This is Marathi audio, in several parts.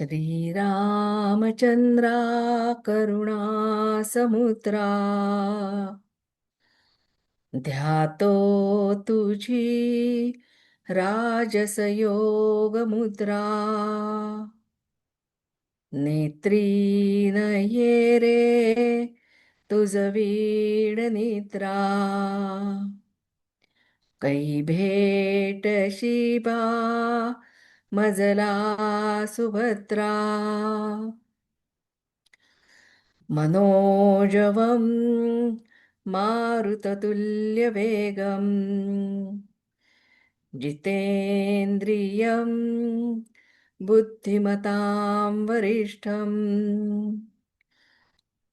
श्रीरामचंद्रा करुणा समुद्रा ध्यातो तुझी राजसयोग मुद्रा नेत्री नये रे तुझ वीड निद्रा कै भेट शिबा मजला सुभद्रा मनोजवं मारुततुल्यवेगं जितेन्द्रियं बुद्धिमतां वरिष्ठं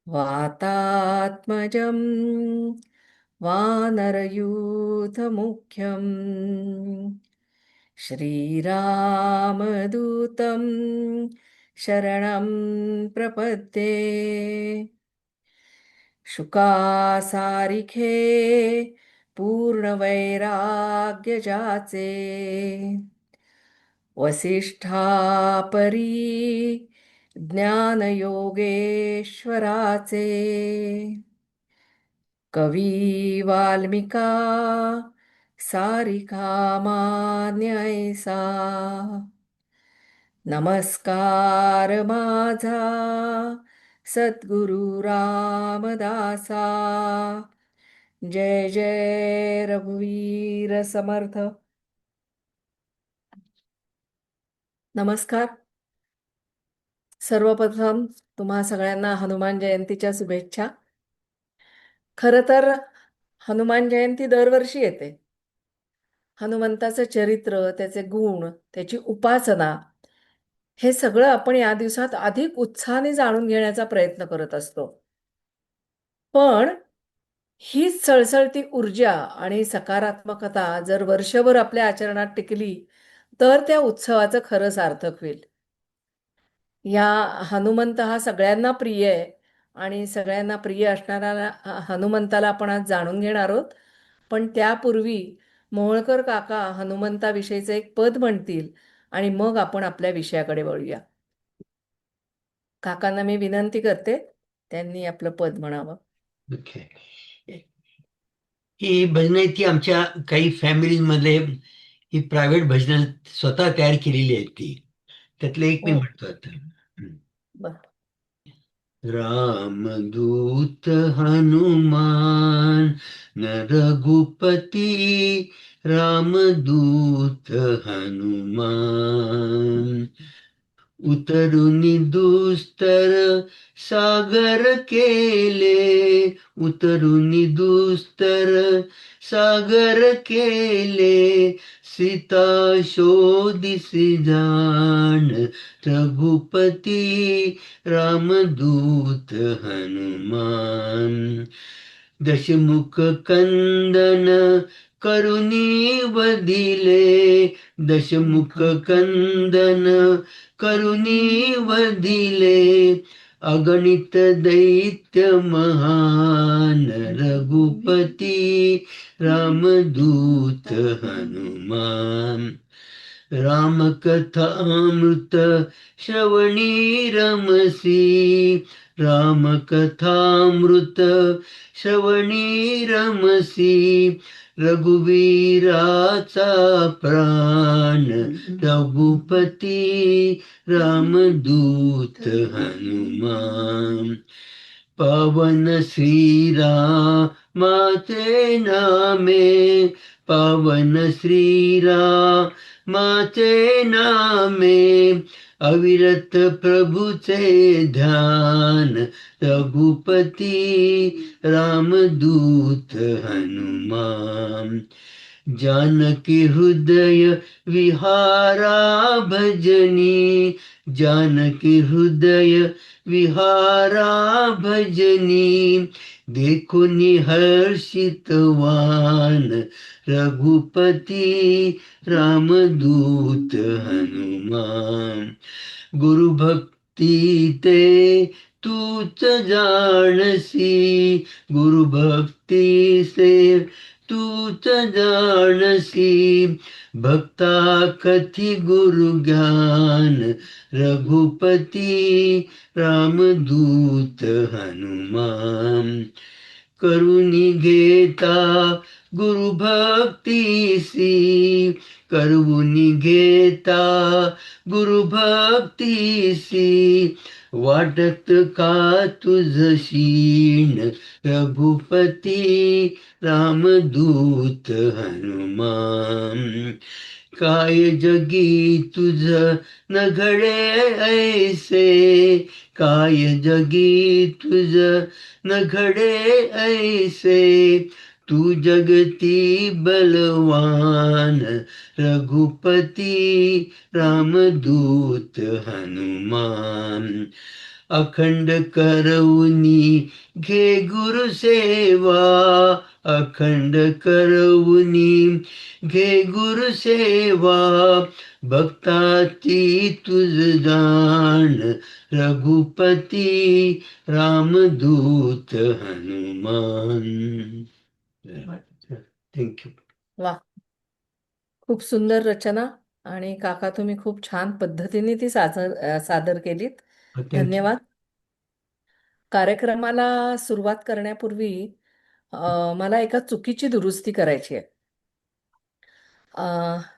वातात्मजं वानरयूथमुख्यं श्रीरामदूतं शरणं प्रपद्ये शुकासारिखे पूर्णवैराग्य जाचे वसिष्ठापरी ज्ञानयोगेश्वराचे कवी वाल्मिका सारिका मान्यैसा नमस्कार माझा सद्गुरु रामदासा जय जय रघुवीर समर्थ. नमस्कार. सर्वप्रथम तुम्हा सगळ्यांना हनुमान जयंतीच्या शुभेच्छा. खरं तर हनुमान जयंती दरवर्षी येते. हनुमंताचं चरित्र, त्याचे गुण, त्याची उपासना हे सगळं आपण या दिवसात अधिक उत्साहाने जाणून घेण्याचा प्रयत्न करत असतो. पण हीच सळसळती ऊर्जा आणि सकारात्मकता जर वर्षभर आपल्या आचरणात टिकली तर त्या उत्सवाचं खरं सार्थक होईल. या हनुमंत हा सगळ्यांना प्रिय आहे आणि सगळ्यांना प्रिय असणारा हनुमंताला आपण आज जाणून घेणार आहोत. पण त्यापूर्वी मोहोळकर काका हनुमंताविषयीचं एक पद म्हणतील आणि मग आपण आपल्या विषयाकडे वळूया. काकांना मी विनंती करते त्यांनी आपलं पद म्हणावं. ओके. ही भजनं ती आमच्या काही फॅमिलीमध्ये ही प्रायव्हेट भजनं स्वतः तयार केलेली आहेत ती. त्यातलं एक मी हो, म्हणतो आता. बरं. रामदूत हनुमान न रघुपती रामदूत हनुमान उतरुनी दुस्तर सागर केले उतरुनी दुस्तर सागर केले सीता शोधिसी जाण रघुपती रामदूत हनुमान दशमुख कंदन करुणी वदिले दशमुख कंदन करुणी वदिले अगणित दैत्य महान रघुपती रामदूत हनुमान रामकथामृत श्रवणी रमसी रामकथामृत श्रवणी रमसी रघुवीराचा प्राण रघुपती रामदूत हनुमान पवन श्रीरामाचे नामे पवन श्रीरामाचे नामे अविरत प्रभुचे ध्यान रघुपती रामदूत हनुमान जानकी हृदय विहारा भजनी जानकी हृदय विहारा भजनी देखुनी हर्षितवान रघुपती रामदूत हनुमान गुरु भक्ती ते तूच जानसी गुरु भक्ती से तूच जाणसी भक्ता कथी गुरु ज्ञान रघुपती रामदूत हनुमान करुणी घेता गुरु भक्तीसी करुणी घेता गुरु भक्तीसी वाटत का तुझ शीण रघुपती रामदूत हनुमान काय जगी तुझ न घडे ऐसे काय जगी तुझ न घडे ऐसे तू जगती बलवान रघुपती रामदूत हनुमान अखंड करऊनी घे गुरु सेवा अखंड करऊनी घे गुरु सेवा भक्ताची तुझ जाण रघुपती रामदूत हनुमान. थँक्यू. वा, खूप सुंदर रचना. आणि काका तुम्ही खूप छान पद्धतीने ती सादर केलीत. थँक्यू. धन्यवाद. कार्यक्रमाला सुरुवात करण्यापूर्वी मला एका चुकीची दुरुस्ती करायची आहे.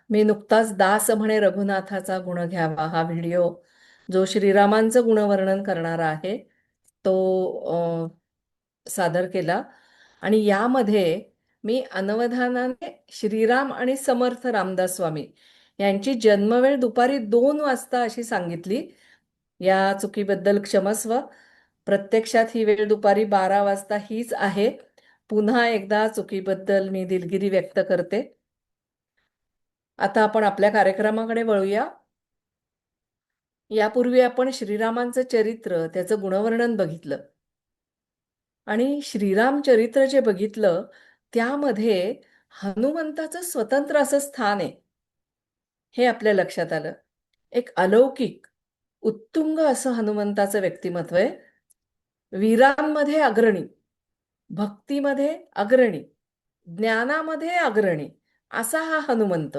मी नुकताच दास म्हणे रघुनाथाचा गुण घ्यावा हा व्हिडिओ जो श्रीरामांचं गुणवर्णन करणारा आहे तो सादर केला. आणि यामध्ये मी अनवधानाने श्रीराम आणि समर्थ रामदास स्वामी यांची जन्मवेळ दुपारी 2 वाजता अशी सांगितली. या चुकीबद्दल क्षमस्व. प्रत्यक्षात ही वेळ दुपारी 12 वाजता हीच आहे. पुन्हा एकदा चुकीबद्दल मी दिलगिरी व्यक्त करते. आता आपण आपल्या कार्यक्रमाकडे वळूया. यापूर्वी आपण श्रीरामांचं चरित्र त्याचं गुणवर्णन बघितलं. आणि श्रीराम चरित्र जे बघितलं त्यामध्ये हनुमंताचं स्वतंत्र असं स्थान आहे हे आपल्या लक्षात आलं. एक अलौकिक उत्तुंग असं हनुमंताचं व्यक्तिमत्व आहे. वीरांमध्ये अग्रणी, भक्तीमध्ये अग्रणी, ज्ञानामध्ये अग्रणी असा हा हनुमंत.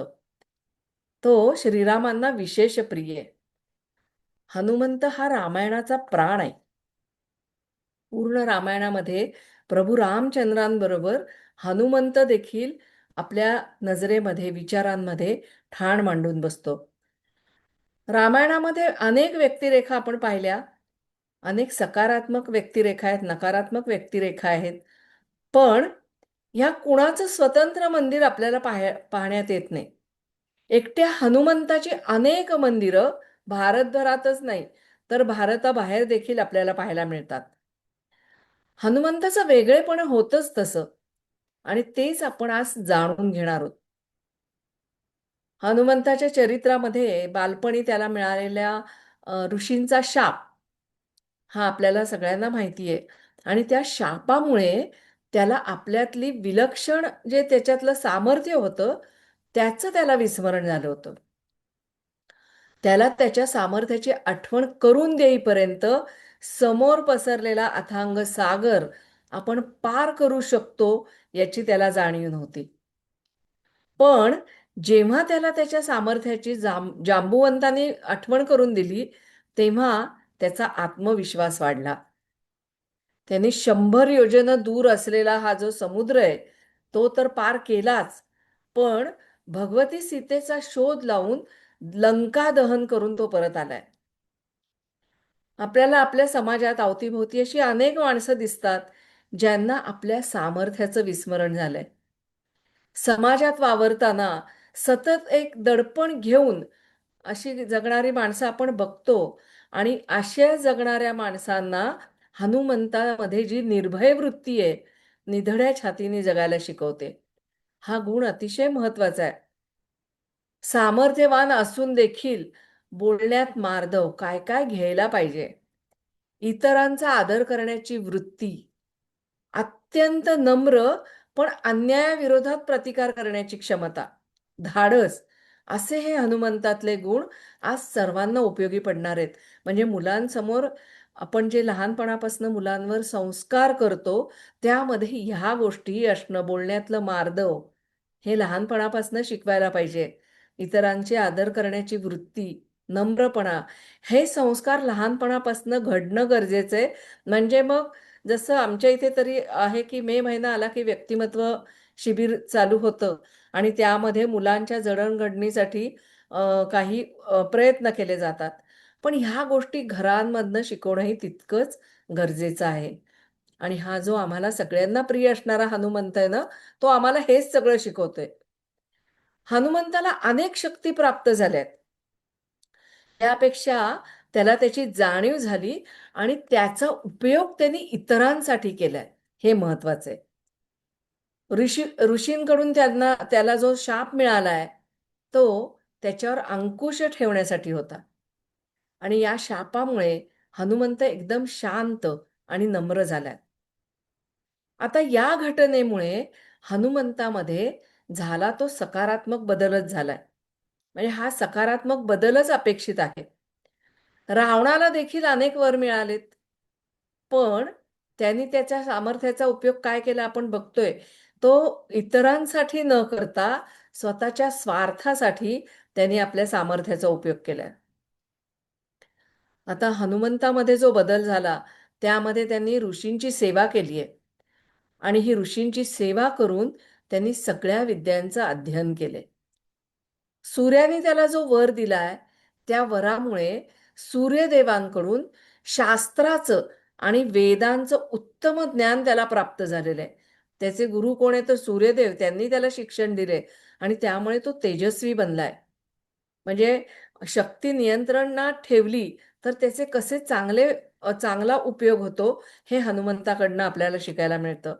तो श्रीरामांना विशेष प्रिय आहे. हनुमंत हा रामायणाचा प्राण आहे. पूर्ण रामायणामध्ये प्रभू रामचंद्रांबरोबर हनुमंत देखील आपल्या नजरेमध्ये विचारांमध्ये ठाण मांडून बसतो. रामायणामध्ये अनेक व्यक्तिरेखा आपण पाहिल्या. अनेक सकारात्मक व्यक्तिरेखा आहेत, नकारात्मक व्यक्तिरेखा आहेत. पण ह्या कुणाचं स्वतंत्र मंदिर आपल्याला पाहण्यात येत नाही. एकट्या हनुमंताची अनेक मंदिरं भारतभरातच नाही तर भारताबाहेर देखील आपल्याला पाहायला मिळतात. हनुमंताचं वेगळेपण होतच तसं आणि तेच आपण आज जाणून घेणार आहोत. हनुमंताच्या चरित्रामध्ये बालपणी त्याला मिळालेल्या ऋषींचा शाप हा आपल्याला सगळ्यांना माहिती आहे. आणि त्या शापामुळे त्याला आपल्यातली विलक्षण जे त्याच्यातलं सामर्थ्य होतं त्याचं त्याला विस्मरण झालं होतं. त्याला त्याच्या सामर्थ्याची आठवण करून देईपर्यंत समोर पसरलेला अथांग सागर आपण पार करू शकतो याची त्याला जाणीव नव्हती. पण जेव्हा त्याला त्याच्या सामर्थ्याची जांबुवंतांनी आठवण करून दिली तेव्हा त्याचा आत्मविश्वास वाढला. त्यांनी 100 योजनं दूर असलेला हा जो समुद्र आहे तो तर पार केलाच, पण भगवती सीतेचा शोध लावून लंका दहन करून तो परत आलाय. आपल्याला आपल्या समाजात अवतीभोवती अशी अनेक माणसं दिसतात ज्यांना आपल्या सामर्थ्याचं विस्मरण झालंय. समाजात वावरताना सतत एक दडपण घेऊन अशी जगणारी माणसं आपण बघतो. आणि अशा जगणाऱ्या माणसांना हनुमंतामध्ये जी निर्भय वृत्ती आहे, निधड्या छातीने जगायला शिकवते. हा गुण अतिशय महत्वाचा आहे. सामर्थ्यवान असून देखील बोलण्यात मार्दव, काय काय घ्यायला पाहिजे, इतरांचा आदर करण्याची वृत्ती, अत्यंत नम्र पण अन्यायाविरोधात प्रतिकार करण्याची क्षमता, धाडस असे हे हनुमंतातले गुण आज सर्वांना उपयोगी पडणार आहेत. म्हणजे मुलांसमोर आपण जे लहानपणापासून मुलांवर संस्कार करतो, त्यामध्ये ह्या गोष्टी असणं, बोलण्यातलं मार्दव हे लहानपणापासून शिकवायला पाहिजे. इतरांचे आदर करण्याची वृत्ती, नम्रपणा हे संस्कार लहानपणापासून घडणं गरजेचं आहे. म्हणजे मग जसं आमच्या इथे तरी आहे, की मे महिना आला की व्यक्तिमत्व शिबिर चालू होतं आणि त्यामध्ये मुलांच्या जडणघडणीसाठी काही प्रयत्न केले जातात. पण ह्या गोष्टी घरांमधनं शिकवणंही तितकंच गरजेचं आहे. आणि हा जो आम्हाला सगळ्यांना प्रिय असणारा हनुमंत आहे ना, तो आम्हाला हेच सगळं शिकवतोय. हनुमंताला अनेक शक्ती प्राप्त झाल्यात. त्यापेक्षा त्याला त्याची जाणीव झाली आणि त्याचा उपयोग त्यांनी इतरांसाठी केलाय, हे महत्वाचं आहे. ऋषींकडून त्याला जो शाप मिळालाय, तो त्याच्यावर अंकुश ठेवण्यासाठी होता. आणि या शापामुळे हनुमंत एकदम शांत आणि नम्र झाला. आता या घटनेमुळे हनुमंतामध्ये झाला तो सकारात्मक बदलच झालाय. म्हणजे हा सकारात्मक बदलच अपेक्षित आहे. रावणाला देखील अनेक वर मिळालेत. पण त्यांनी त्याच्या सामर्थ्याचा उपयोग काय केला आपण बघतोय. तो इतरांसाठी न करता स्वतःच्या स्वार्थासाठी त्यांनी आपल्या सामर्थ्याचा उपयोग केलाय. आता हनुमंतामध्ये जो बदल झाला, त्यामध्ये त्यांनी ऋषींची सेवा केली आहे आणि ही ऋषींची सेवा करून त्यांनी सगळ्या विद्यांचं अध्ययन केलंय. सूर्याने त्याला जो वर दिलाय, त्या वरामुळे सूर्यदेवांकडून शास्त्राचं आणि वेदांचं उत्तम ज्ञान त्याला प्राप्त झालेलं आहे. त्याचे गुरु कोण आहे तर सूर्यदेव, त्यांनी त्याला शिक्षण दिले आणि त्यामुळे तो तेजस्वी बनलाय. म्हणजे शक्ती नियंत्रणात ठेवली तर त्याचे कसे चांगला उपयोग होतो हे हनुमंताकडनं आपल्याला शिकायला मिळतं.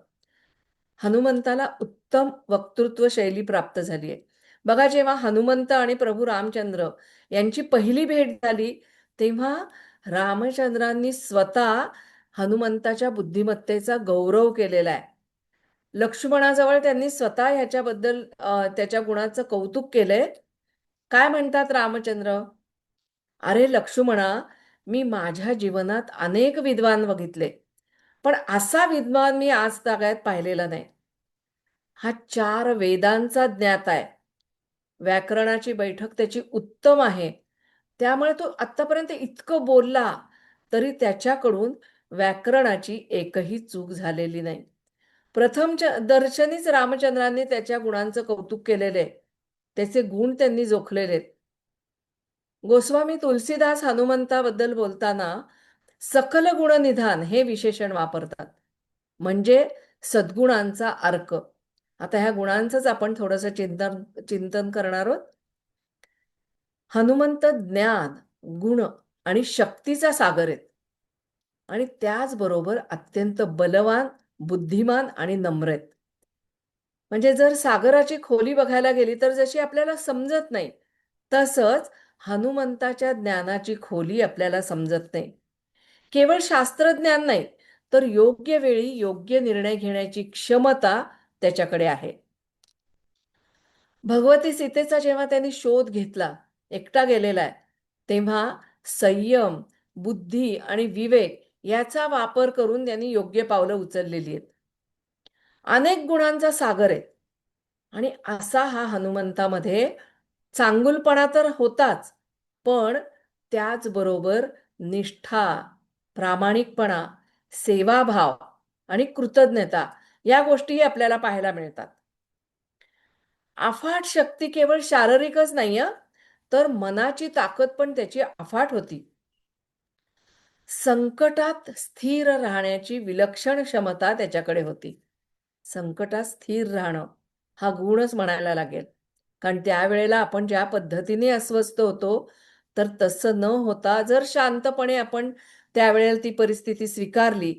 हनुमंताला उत्तम वक्तृत्व शैली प्राप्त झाली आहे. बघा जेव्हा हनुमंत आणि प्रभू रामचंद्र यांची पहिली भेट झाली, तेव्हा रामचंद्रांनी स्वतः हनुमंताच्या बुद्धिमत्तेचा गौरव केलेला आहे. लक्ष्मणाजवळ त्यांनी स्वतः ह्याच्याबद्दल त्याच्या गुणाचं कौतुक केलंय. काय म्हणतात रामचंद्र? "अरे लक्ष्मणा, मी माझ्या जीवनात अनेक विद्वान बघितले, पण असा विद्वान मी आजतागायत पाहिलेला नाही. हा 4 वेदांचा ज्ञाता आहे. व्याकरणाची बैठक त्याची उत्तम आहे. त्यामुळे तो आत्तापर्यंत इतकं बोलला, तरी त्याच्याकडून व्याकरणाची एकही चूक झालेली नाही." प्रथम दर्शनीच रामचंद्रांनी त्याच्या गुणांचं कौतुक केलेलं आहे. त्याचे गुण त्यांनी जोखलेले आहेत. गोस्वामी तुलसीदास हनुमंताबद्दल बोलताना सकल गुणनिधान हे विशेषण वापरतात. म्हणजे सद्गुणांचा अर्क. आता ह्या गुणांचंच आपण थोडंसं चिंतन करणार आहोत. हनुमंत ज्ञान, गुण आणि शक्तीचा सागर आहेत आणि त्याचबरोबर अत्यंत बलवान, बुद्धिमान आणि नम्र आहेत. म्हणजे जर सागराची खोली बघायला गेली तर जशी आपल्याला समजत नाही, तसंच हनुमंताच्या ज्ञानाची खोली आपल्याला समजत नाही. केवळ शास्त्रज्ञान नाही, तर योग्य वेळी योग्य निर्णय घेण्याची क्षमता त्याच्याकडे आहे. भगवती सीतेचा जेव्हा त्यांनी शोध घेतला, एकटा गेलेला आहे, तेव्हा संयम, बुद्धी आणि विवेक याचा वापर करून त्यांनी योग्य पावलं उचललेली आहेत. अनेक गुणांचा सागर आहे आणि असा हा हनुमंतामध्ये चांगुलपणा तर होताच, पण त्याचबरोबर निष्ठा, प्रामाणिकपणा, सेवाभाव आणि कृतज्ञता या गोष्टीही आपल्याला पाहायला मिळतात. अफाट शक्ती केवळ शारीरिकच नाही हं, तर मनाची ताकद पण त्याची अफाट होती. संकटात स्थिर राहण्याची विलक्षण क्षमता त्याच्याकडे होती. संकटात स्थिर राहणं हा गुणच म्हणायला लागेल. कारण त्यावेळेला आपण ज्या पद्धतीने अस्वस्थ होतो, तर तसं न होता जर शांतपणे आपण त्यावेळेला ती परिस्थिती स्वीकारली,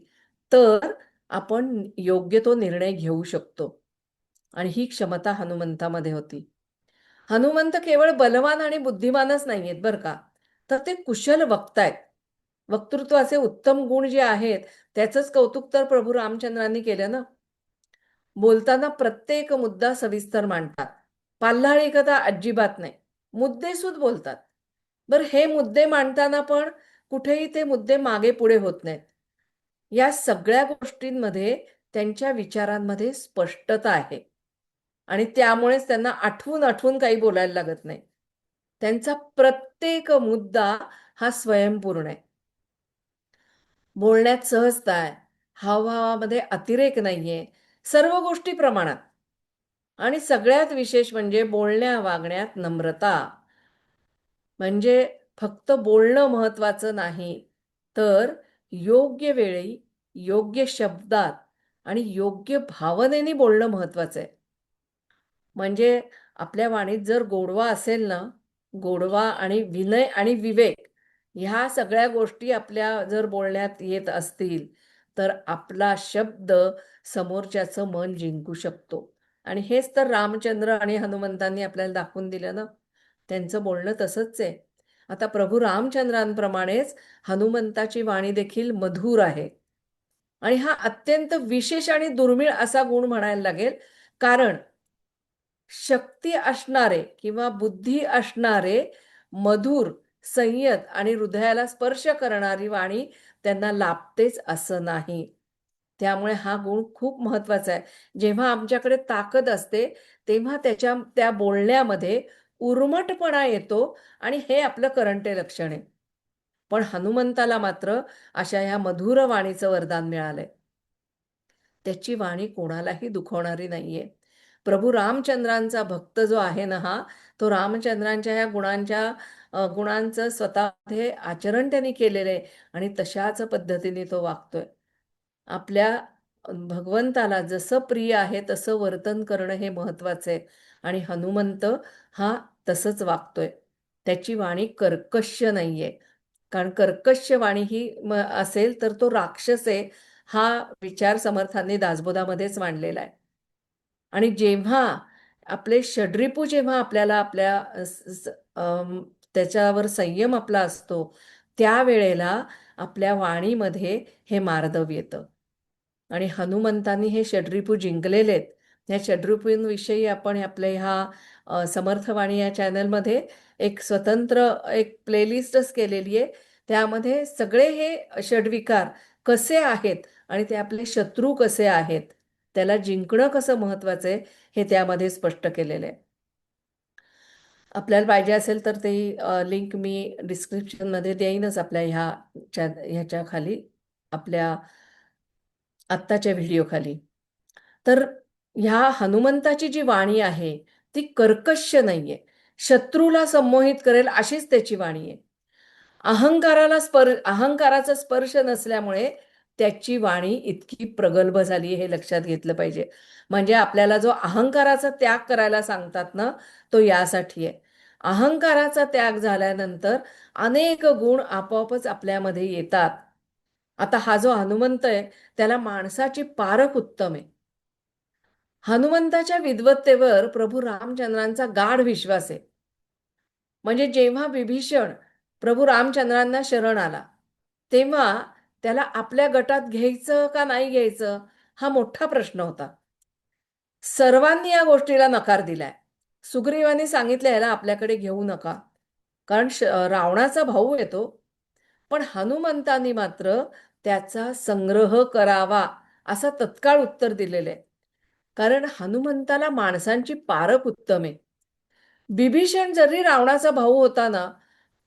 तर आपण योग्य तो निर्णय घेऊ शकतो. आणि ही क्षमता हनुमंतामध्ये होती. हनुमंत केवळ बलवान आणि बुद्धिमानच नाहीयेत बरं का, तर ते कुशल वक्ता आहेत. वक्तृत्वाचे उत्तम गुण जे आहेत, त्याचंच कौतुक तर प्रभू रामचंद्रांनी केलं ना. बोलताना प्रत्येक मुद्दा सविस्तर मांडतात. पाल्हाळी कथा अजिबात नाही. मुद्देसूद बोलतात. बरं, हे मुद्दे मांडताना पण कुठेही ते मुद्दे मागे पुढे होत नाहीत. या सगळ्या गोष्टींमध्ये त्यांच्या विचारांमध्ये स्पष्टता आहे आणि त्यामुळेच त्यांना आठवून आठवून काही बोलायला लागत नाही. त्यांचा प्रत्येक मुद्दा हा स्वयंपूर्ण आहे. बोलण्यात सहजता आहे, हावभावामध्ये अतिरेक नाहीये, सर्व गोष्टी प्रमाणात. आणि सगळ्यात विशेष म्हणजे बोलण्या वागण्यात नम्रता. म्हणजे फक्त बोलणं महत्वाचं नाही, तर योग्य वेळी, योग्य शब्दात आणि योग्य भावनेने बोलणं महत्वाचं आहे. म्हणजे आपल्या वाणीत जर गोडवा असेल ना, गोडवा आणि विनय आणि विवेक ह्या सगळ्या गोष्टी आपल्या जर बोलण्यात येत असतील, तर आपला शब्द समोरच्याचं मन जिंकू शकतो. आणि हेच तर रामचंद्र आणि हनुमंतांनी आपल्याला दाखवून दिलं ना. त्यांचं बोलणं तसंच आहे. आता प्रभू रामचंद्रांप्रमाणेच हनुमंताची वाणी देखील मधुर आहे. आणि हा अत्यंत विशेष आणि दुर्मिळ असा गुण म्हणायला लागेल. कारण शक्ती असणारे किंवा बुद्धी असणारे मधुर, संयत आणि हृदयाला स्पर्श करणारी वाणी त्यांना लाभतेच असं नाही. त्यामुळे हा गुण खूप महत्वाचा आहे. जेव्हा आमच्याकडे ताकद असते, तेव्हा त्या बोलण्यामध्ये उर्मटपणा येतो आणि हे आपलं करंटे लक्षण आहे. पण हनुमंताला मात्र अशा ह्या मधुर वाणीचं वरदान मिळालंय. त्याची वाणी कोणालाही दुखवणारी नाहीये. प्रभू रामचंद्रांचा भक्त जो आहे ना हा, तो रामचंद्रांच्या ह्या गुणांचं स्वतःमध्ये आचरण त्यांनी केलेलं आहे आणि तशाच पद्धतीने तो वागतोय. आपल्या भगवंताला जसं प्रिय आहे तसं वर्तन करणं हे महत्वाचं आहे आणि हनुमंत हा तसंच वागतोय. त्याची वाणी कर्कश नाहीये. कारण कर्कश वाणी ही असेल तर तो राक्षस आहे, हा विचार समर्थांनी दासबोधामध्येच मांडलेला आहे. आणि जेव्हा आपले षड्रिपू जेव्हा आपल्याला आपल्या त्याच्यावर संयम आपला असतो, त्यावेळेला आपल्या वाणीमध्ये हे मार्दव येतं. आणि हनुमंतांनी हे षड्रिपू जिंकलेले आहेत. या षड्रिपूंविषयी आपण आपल्या ह्या समर्थवाणी या चॅनलमध्ये एक स्वतंत्र एक प्लेलिस्टच केलेली आहे. त्यामध्ये सगळे हे षड्विकार कसे आहेत आणि ते आपले शत्रू कसे आहेत, त्याला जिंकणं कसं महत्वाचं आहे, हे त्यामध्ये स्पष्ट केलेलं आहे. आपल्याला पाहिजे असेल तर ते लिंक मी डिस्क्रिप्शनमध्ये देईनच आपल्या ह्याच्या खाली, आपल्या आत्ताच्या व्हिडिओखाली. तर ह्या हनुमंताची जी वाणी आहे, ती कर्कश नाहीये. शत्रूला संमोहित करेल अशीच त्याची वाणी आहे. अहंकाराचा स्पर्श नसल्यामुळे त्याची वाणी इतकी प्रगल्भ झाली हे लक्षात घेतलं पाहिजे. म्हणजे आपल्याला जो अहंकाराचा त्याग करायला सांगतात ना, तो यासाठी आहे. अहंकाराचा त्याग झाल्यानंतर अनेक गुण आपोआपच आपल्यामध्ये येतात. आता हा जो हनुमंत आहे, त्याला माणसाची पारख उत्तम आहे. हनुमंताच्या विद्वत्तेवर प्रभू रामचंद्रांचा गाढ विश्वास आहे. म्हणजे जेव्हा विभीषण प्रभू रामचंद्रांना शरण आला, तेव्हा त्याला आपल्या गटात घ्यायचं का नाही घ्यायचं हा मोठा प्रश्न होता. सर्वांनी या गोष्टीला नकार दिलाय. सुग्रीवाने सांगितलं याला आपल्याकडे घेऊ नका. कारण रावणाचा भाऊ येतो. पण हनुमंतांनी मात्र त्याचा संग्रह करावा असं तत्काळ उत्तर दिलेलं आहे. कारण हनुमंताला माणसांची पारख उत्तम आहे. बिभीषण जरी रावणाचा भाऊ होता ना,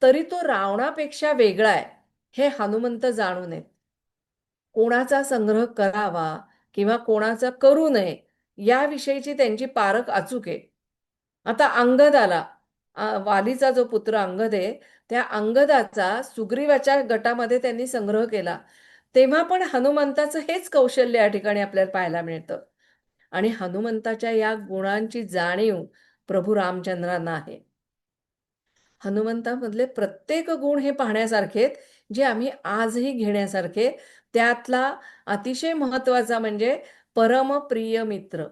तरी तो रावणापेक्षा वेगळा आहे, हे हनुमंत जाणून आहेत. कोणाचा संग्रह करावा किंवा कोणाचा करू नये, याविषयीची त्यांची पारख अचूक आहे. आता अंगदाला, वालीचा जो पुत्र अंगद आहे, त्या अंगदाचा सुग्रीवाच्या गटामध्ये त्यांनी संग्रह केला. तेव्हा पण हनुमंताचं हेच कौशल्य या ठिकाणी आपल्याला पाहायला मिळतं. आणि हनुमंताच्या या गुणांची जाणीव प्रभू रामचंद्रांना आहे. हनुमंतामधले प्रत्येक गुण हे पाहण्यासारखे आहेत, जे आम्ही आजही घेण्यासारखे. त्यातला अतिशय महत्त्वाचा म्हणजे परमप्रिय मित्र.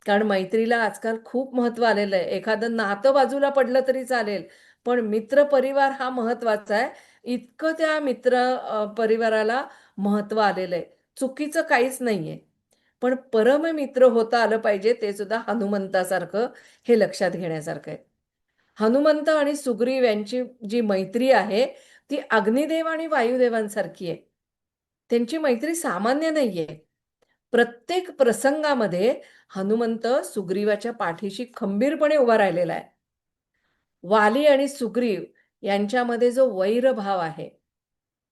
कारण मैत्रीला आजकाल खूप महत्त्व आलेलं आहे. एखादं नातं बाजूला पडलं तरी चालेल, पण मित्र परिवार हा महत्त्वाचा आहे. इतकं त्या परिवाराला महत्त्व आलेलं आहे. चुकीचं काहीच नाहीये. पण परममित्र होता आलं पाहिजे, ते सुद्धा हनुमंतासारखं, हे लक्षात घेण्यासारखं आहे. हनुमंत आणि सुग्रीव यांची जी मैत्री आहे ती अग्निदेव आणि वायुदेवांसारखी आहे. त्यांची मैत्री सामान्य नाहीये. प्रत्येक प्रसंगामध्ये हनुमंत सुग्रीवाच्या पाठीशी खंबीरपणे उभा राहिलेला आहे. वाली आणि सुग्रीव यांच्यामध्ये जो वैरभाव आहे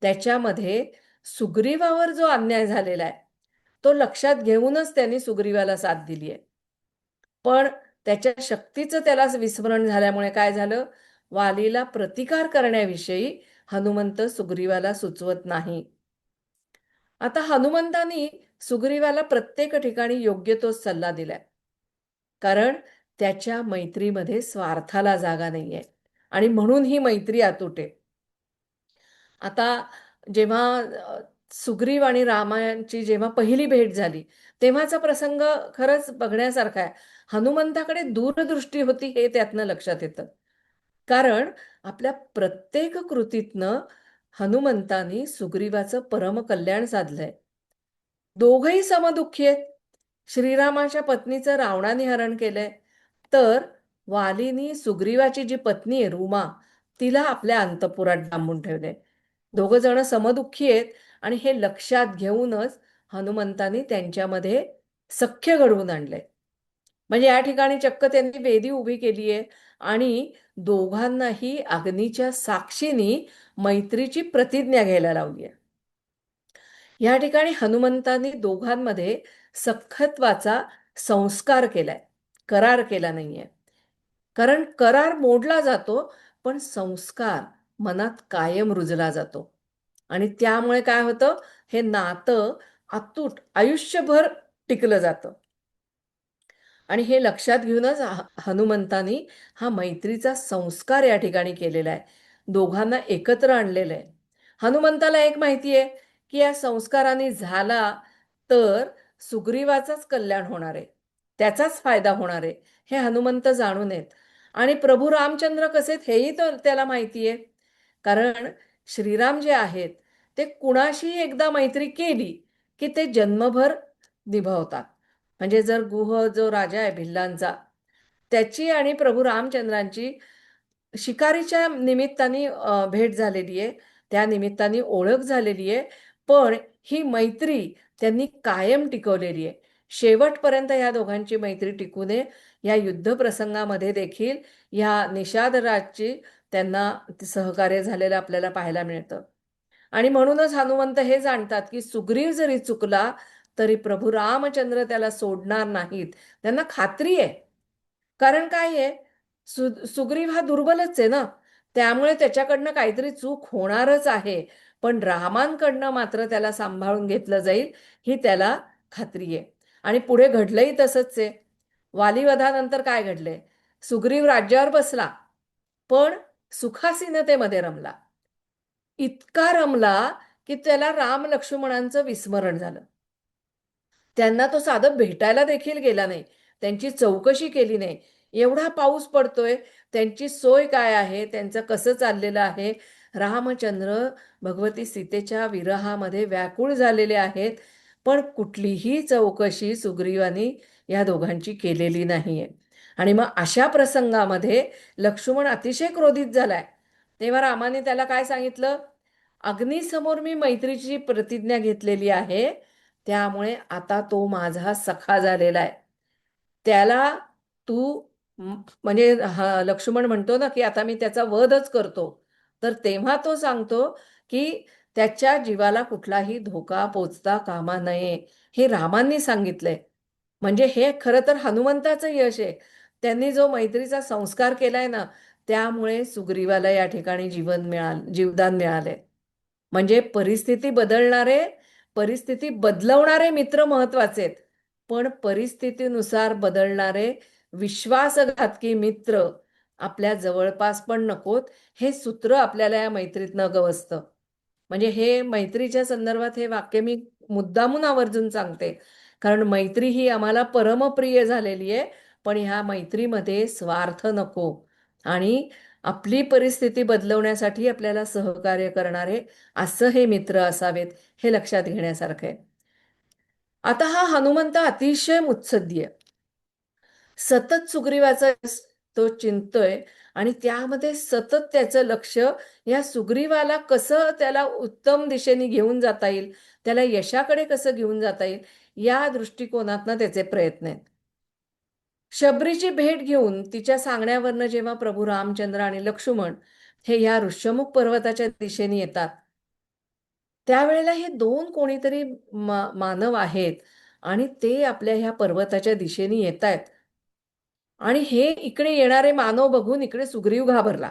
त्याच्यामध्ये सुग्रीवावर जो अन्याय झालेला आहे तो लक्षात घेऊनच त्यांनी सुग्रीवाला साथ दिली आहे. पण त्याच्या शक्तीचं त्याला विस्मरण झाल्यामुळे काय झालं, वालीला प्रतिकार करण्याविषयी हनुमंत सुग्रीवाला सुचवत नाही. आता हनुमंतानी सुग्रीवाला प्रत्येक ठिकाणी योग्य तोच सल्ला दिलाय, कारण त्याच्या मैत्रीमध्ये स्वार्थाला जागा नाहीये आणि म्हणून ही मैत्री अतूट आहे. आता जेव्हा सुग्रीव आणि रामायणची जेव्हा पहिली भेट झाली तेव्हाचा प्रसंग खरंच बघण्यासारखा आहे. हनुमंताकडे दूरदृष्टी होती हे त्यातनं लक्षात येतं. कारण आपल्या प्रत्येक कृतीतनं हनुमंतानी सुग्रीवाचं परमकल्याण साधलंय. दोघही समदुःखी आहेत. श्रीरामाच्या पत्नीचं रावणाने हरण केलंय, तर वालीनी सुग्रीवाची जी पत्नी आहे रुमा तिला आपल्या अंतपुरात डांबून ठेवले. दोघं जण समदुःखी आहेत आणि हे लक्षात घेऊनच हनुमंतानी त्यांच्यामध्ये सख्य घडवून आणले. म्हणजे या ठिकाणी चक्क त्यांनी वेदी उभी केली आहे आणि दोघांनाही अग्नीच्या साक्षीनी मैत्रीची प्रतिज्ञा घ्यायला लावली आहे. या ठिकाणी हनुमंतांनी दोघांमध्ये सख्यत्वाचा संस्कार केलाय, करार केला नाहीये. कारण करार मोडला जातो पण संस्कार मनात कायम रुजला जातो आणि त्यामुळे काय होतं, हे नातं अतूट आयुष्यभर टिकलं जातं. आणि हे लक्षात घेऊनच हनुमंतानी हा मैत्रीचा संस्कार या ठिकाणी केलेला आहे, दोघांना एकत्र आणलेलं आहे. हनुमंताला एक माहिती आहे की या संस्काराने झाला तर सुग्रीवाचाच कल्याण होणार आहे, त्याचाच फायदा होणार आहे, हे हनुमंत जाणून आहेत. आणि प्रभू रामचंद्र कसे आहेत हेही तर त्याला माहिती आहे. कारण श्रीराम जे आहेत ते कुणाशी एकदा मैत्री केली की ते जन्मभर निभावतात. म्हणजे जर गुह जो राजा आहे भिल्लांचा त्याची आणि प्रभू रामचंद्रांची शिकारीच्या निमित्ताने भेट झालेली आहे, त्या निमित्ताने ओळख झालेली आहे. पण ही मैत्री त्यांनी कायम टिकवलेली आहे. शेवटपर्यंत या दोघांची मैत्री टिकू नये या युद्ध प्रसंगामध्ये देखील या निषादराजची त्यांना सहकार्य झालेलं आपल्याला पाहायला मिळतं. आणि म्हणूनच हनुमंत हे जाणतात की सुग्रीव जरी चुकला तरी प्रभू रामचंद्र त्याला सोडणार नाहीत. त्यांना खात्री आहे. कारण काय आहे, सुग्रीव हा दुर्बलच आहे ना, त्यामुळे त्याच्याकडनं काहीतरी चूक होणारच आहे. पण रामांकडनं मात्र त्याला सांभाळून घेतलं जाईल ही त्याला खात्री आहे. आणि पुढे घडलंही तसंच आहे. वालीवधानंतर काय घडलंय, सुग्रीव राज्यावर बसला पण सुखासीनतेमध्ये रमला. इतका रमला की त्याला राम लक्ष्मणांचं विस्मरण झालं. त्यांना तो साधं भेटायला देखील गेला नाही, त्यांची चौकशी केली नाही. एवढा पाऊस पडतोय, त्यांची सोय काय आहे, त्यांचं कसं चाललेलं आहे. रामचंद्र भगवती सीतेच्या विरहामध्ये व्याकुळ झालेले आहेत, पण कुठलीही चौकशी सुग्रीवानी या दोघांची केलेली नाहीये. आणि मग अशा प्रसंगामध्ये लक्ष्मण अतिशय क्रोधित झालाय. तेव्हा रामाने त्याला काय सांगितलं, अग्नीसमोर मी मैत्रीची प्रतिज्ञा घेतलेली आहे, त्यामुळे आता तो माझा सखा झालेला आहे. त्याला तू म्हणजे लक्ष्मण म्हणतो ना की आता मी त्याचा वधच करतो. तर तेव्हा तो सांगतो की त्याच्या जीवाला कुठलाही धोका पोचता कामा नये, हे रामांनी सांगितलंय. म्हणजे हे खरं तर हनुमंताचं यश आहे. त्यांनी जो मैत्रीचा संस्कार केलाय ना, त्यामुळे सुग्रीवाला या ठिकाणी जीवदान मिळालंय. म्हणजे परिस्थिती बदलवणारे मित्र महत्वाचे आहेत, पण परिस्थितीनुसार बदलणारे विश्वासघातकी मित्र आपल्या जवळपास पण नकोत, हे सूत्र आपल्याला या मैत्रीतनं गवसतं. म्हणजे हे मैत्रीच्या संदर्भात हे वाक्य मी मुद्दामून आवर्जून सांगते, कारण मैत्री ही आम्हाला परमप्रिय झालेली आहे. पण ह्या मैत्रीमध्ये स्वार्थ नको आणि आपली परिस्थिती बदलवण्यासाठी आपल्याला सहकार्य करणारे असं हे मित्र असावेत, हे लक्षात घेण्यासारखं आहे. आता हा हनुमंत अतिशय मुत्सद्दी आहे. सतत सुग्रीवाचा तो चिंततोय आणि त्यामध्ये सतत त्याचं लक्ष या सुग्रीवाला कसं त्याला उत्तम दिशेने घेऊन जाता येईल, त्याला यशाकडे कसं घेऊन जाता येईल या दृष्टिकोनातनं त्याचे प्रयत्न आहेत. शबरीची भेट घेऊन तिच्या सांगण्यावरनं जेव्हा प्रभू रामचंद्र आणि लक्ष्मण हे या ऋष्यमुख पर्वताच्या दिशेने येतात, त्यावेळेला हे दोन कोणीतरी मानव आहेत आणि ते आपल्या ह्या पर्वताच्या दिशेने येत आहेत. आणि हे इकडे येणारे मानव बघून इकडे सुग्रीव घाबरला.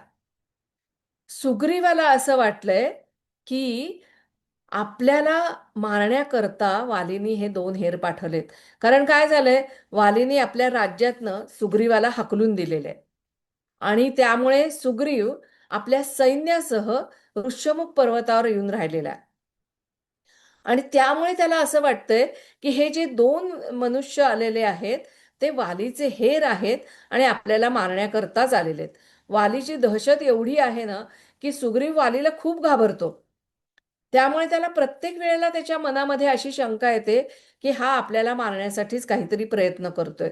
सुग्रीवाला असं वाटलंय, की आपल्याला मारण्याकरता वालीनी हे दोन हेर पाठवलेत. कारण काय झालंय, वालीनी आपल्या राज्यातनं सुग्रीवाला हाकलून दिलेले आहे. आणि त्यामुळे सुग्रीव आपल्या सैन्यासह ऋष्यमुख पर्वतावर येऊन राहिलेला आहे. आणि त्यामुळे त्याला असं वाटतंय, की हे जे दोन मनुष्य आलेले आहेत, ते वालीचे हेर आहेत आणि आपल्याला मारण्याकरताच आलेले आहेत. वालीची दहशत एवढी आहे ना, की सुग्रीव वालीला खूप घाबरतो. त्यामुळे त्याला प्रत्येक वेळेला त्याच्या मनामध्ये अशी शंका येते, की हा आपल्याला मारण्यासाठीच काहीतरी प्रयत्न करतोय.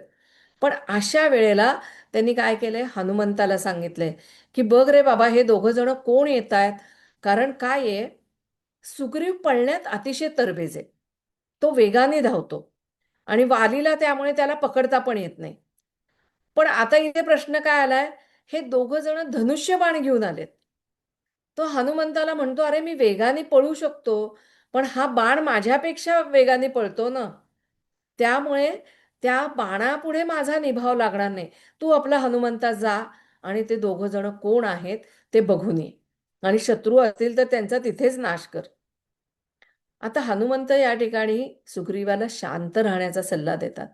पण अशा वेळेला त्यांनी काय केलंय, हनुमंताला सांगितलंय, की बघ रे बाबा, हे दोघं जण कोण येत आहेत. कारण काय आहे, सुग्रीव पळण्यात अतिशय तरबेज आहे. तो वेगाने धावतो आणि वालीला त्यामुळे त्याला पकडता पण येत नाही. पण आता इथे प्रश्न काय आलाय, हे दोघं जण धनुष्यबाण घेऊन आलेत. तो हनुमंताला म्हणतो, अरे मी वेगाने पळू शकतो, पण हा बाण माझ्यापेक्षा वेगाने पळतो ना. त्यामुळे त्या बाणापुढे माझा निभाव लागणार नाही. तू आपला हनुमंता जा आणि ते दोघं जण कोण आहेत ते बघून ये. आणि शत्रू असतील तर त्यांचा तिथेच नाश कर. आता हनुमंत या ठिकाणी सुग्रीवाला शांत राहण्याचा सल्ला देतात.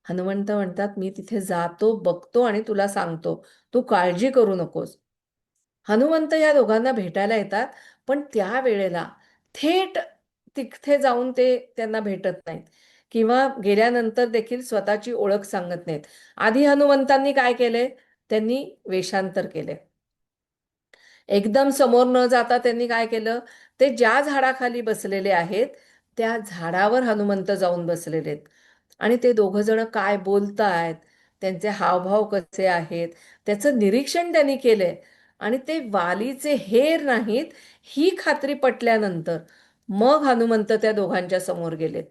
हनुमंत म्हणतात, मी तिथे जातो, बघतो आणि तुला सांगतो. तू काळजी करू नकोस. हनुमंत या दोघांना भेटायला येतात, पण त्यावेळेला थेट तिथे जाऊन ते त्यांना भेटत नाहीत किंवा गेल्यानंतर देखील स्वतःची ओळख सांगत नाहीत. आधी हनुमंतांनी काय केलंय? त्यांनी वेषांतर केले. एकदम समोर न जाता त्यांनी काय केलं, ते ज्या झाडाखाली बसलेले आहेत, त्या झाडावर हनुमंत जाऊन बसलेले आहेत. आणि ते दोघं जण काय बोलतायत, त्यांचे हावभाव कसे आहेत, त्याचं निरीक्षण त्यांनी केलंय. आणि ते वालीचे हेर नाहीत, ही खात्री पटल्यानंतर मग हनुमंत त्या दोघांच्या समोर गेलेत.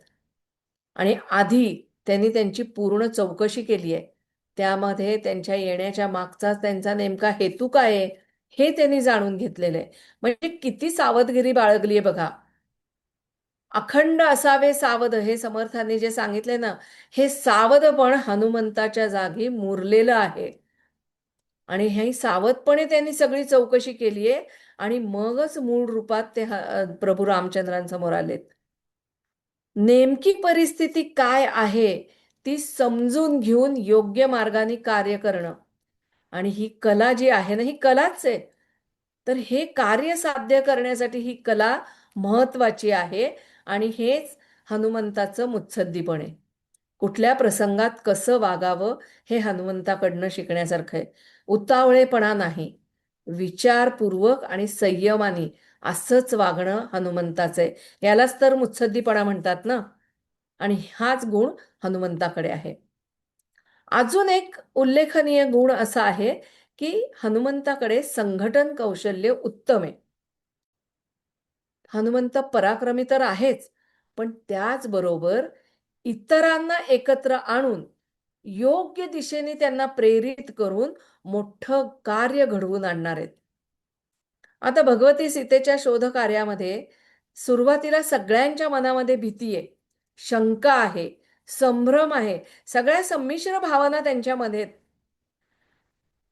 आणि आधी त्यांनी त्यांची पूर्ण चौकशी केली आहे. त्यामध्ये त्यांच्या येण्याच्या मागचा त्यांचा नेमका हेतू काय आहे, हे त्यांनी जाणून घेतलेलं आहे. म्हणजे किती सावधगिरी बाळगली आहे बघा. अखंड असावे सावध हे समर्थांनी जे सांगितले ना, हे सावधपण हनुमंताच्या जागी मुरलेलं आहे. आणि हे सावधपणे त्यांनी सगळी चौकशी केली आहे आणि मगच मूळ रूपात ते प्रभू रामचंद्रांसमोर आलेत. नेमकी परिस्थिती काय आहे ती समजून घेऊन योग्य मार्गाने कार्य करणं. आणि ही कला जी आहे ना, ही कलाच आहे. तर हे कार्य साध्य करण्यासाठी ही कला महत्वाची आहे आणि हेच हनुमंताचं मुत्सद्दीपण आहे. कुठल्या प्रसंगात कसं वागावं हे हनुमंताकडनं शिकण्यासारखं आहे. उतावळेपणा नाही, विचारपूर्वक आणि संयमाने असंच वागणं हनुमंताचं आहे. यालाच तर मुत्सद्दीपणा म्हणतात ना. आणि हाच गुण हनुमंताकडे आहे. अजून एक उल्लेखनीय गुण असा आहे, की हनुमंताकडे संघटन कौशल्य उत्तम आहे. हनुमंत पराक्रमी तर आहेच, पण त्याचबरोबर इतरांना एकत्र आणून योग्य दिशेने त्यांना प्रेरित करून मोठं कार्य घडवून आणणार आहेत. आता भगवती सीतेच्या शोध कार्यामध्ये सुरुवातीला सगळ्यांच्या मनामध्ये भीती आहे, शंका आहे, संभ्रम आहे, सगळ्या संमिश्र भावना त्यांच्यामध्ये आहेत.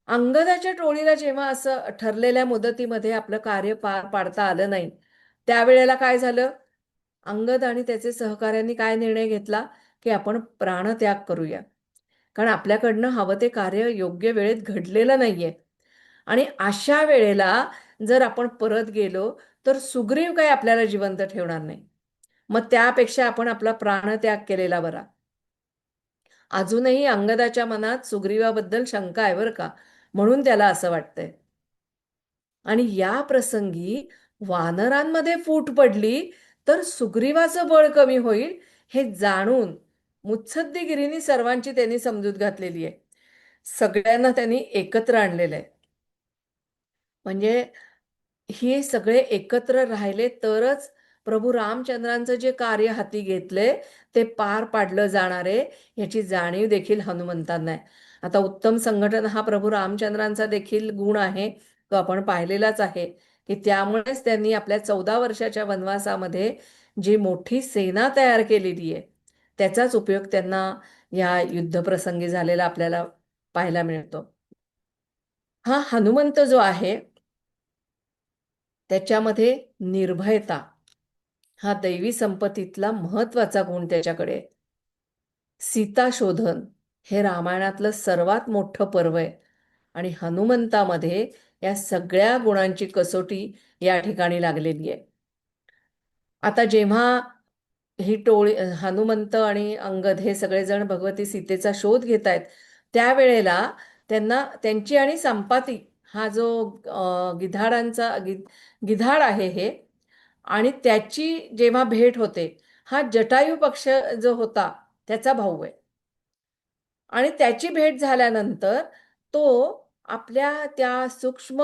अंगदाच्या टोळीला जेव्हा असं ठरलेल्या मुदतीमध्ये आपलं कार्य पार पाडता आलं नाही, त्यावेळेला काय झालं? अंगद आणि त्याचे सहकाऱ्यांनी काय निर्णय घेतला, की आपण प्राणत्याग करूया. कारण आपल्याकडनं हवं ते कार्य योग्य वेळेत घडलेलं नाहीये. आणि अशा वेळेला जर आपण परत गेलो, तर सुग्रीव काही आपल्याला जिवंत ठेवणार नाही. मग त्यापेक्षा आपण आपला प्राणत्याग केलेला बरा. अजूनही अंगदाच्या मनात सुग्रीवाबद्दल शंका आहे बरं का, म्हणून त्याला असं वाटतंय. आणि या प्रसंगी वानरांमध्ये फूट पडली तर सुग्रीवाचं बळ कमी होईल हे जाणून मुत्सद्देगिरीने सर्वांची त्यांनी समजूत घातलेली आहे. सगळ्यांना त्यांनी एकत्र आणलेलं आहे. म्हणजे हे सगळे एकत्र राहिले तरच प्रभू रामचंद्रांचं जे कार्य हाती घेतले ते पार पाडलं जाणार आहे, याची जाणीव देखील हनुमंतांना आहे. आता उत्तम संघटन हा प्रभू रामचंद्रांचा देखील गुण आहे, तो आपण पाहिलेलाच आहे, की त्यामुळेच त्यांनी आपल्या 14 वर्षाच्या वनवासामध्ये जी मोठी सेना तयार केलेली आहे, त्याचाच उपयोग त्यांना या युद्धप्रसंगी झालेला आपल्याला पाहायला मिळतो. हा हनुमंत जो आहे त्याच्यामध्ये निर्भयता हा दैवी संपत्तीतला महत्वाचा गुण त्याच्याकडे आहे. सीता शोधन हे रामायणातलं सर्वात मोठं पर्व आहे आणि हनुमंतामध्ये या सगळ्या गुणांची कसोटी या ठिकाणी लागलेली आहे. आता जेव्हा ही टोळी हनुमंत आणि अंगद हे सगळेजण भगवती सीतेचा शोध घेत आहेत, त्यावेळेला त्यांना त्यांची आणि संपाती हा जो गिधाड आहे हे, आणि त्याची जेव्हा भेट होते, हा जटायू पक्ष जो होता त्याचा भाऊ आहे. आणि त्याची भेट झाल्यानंतर तो आपल्या त्या सूक्ष्म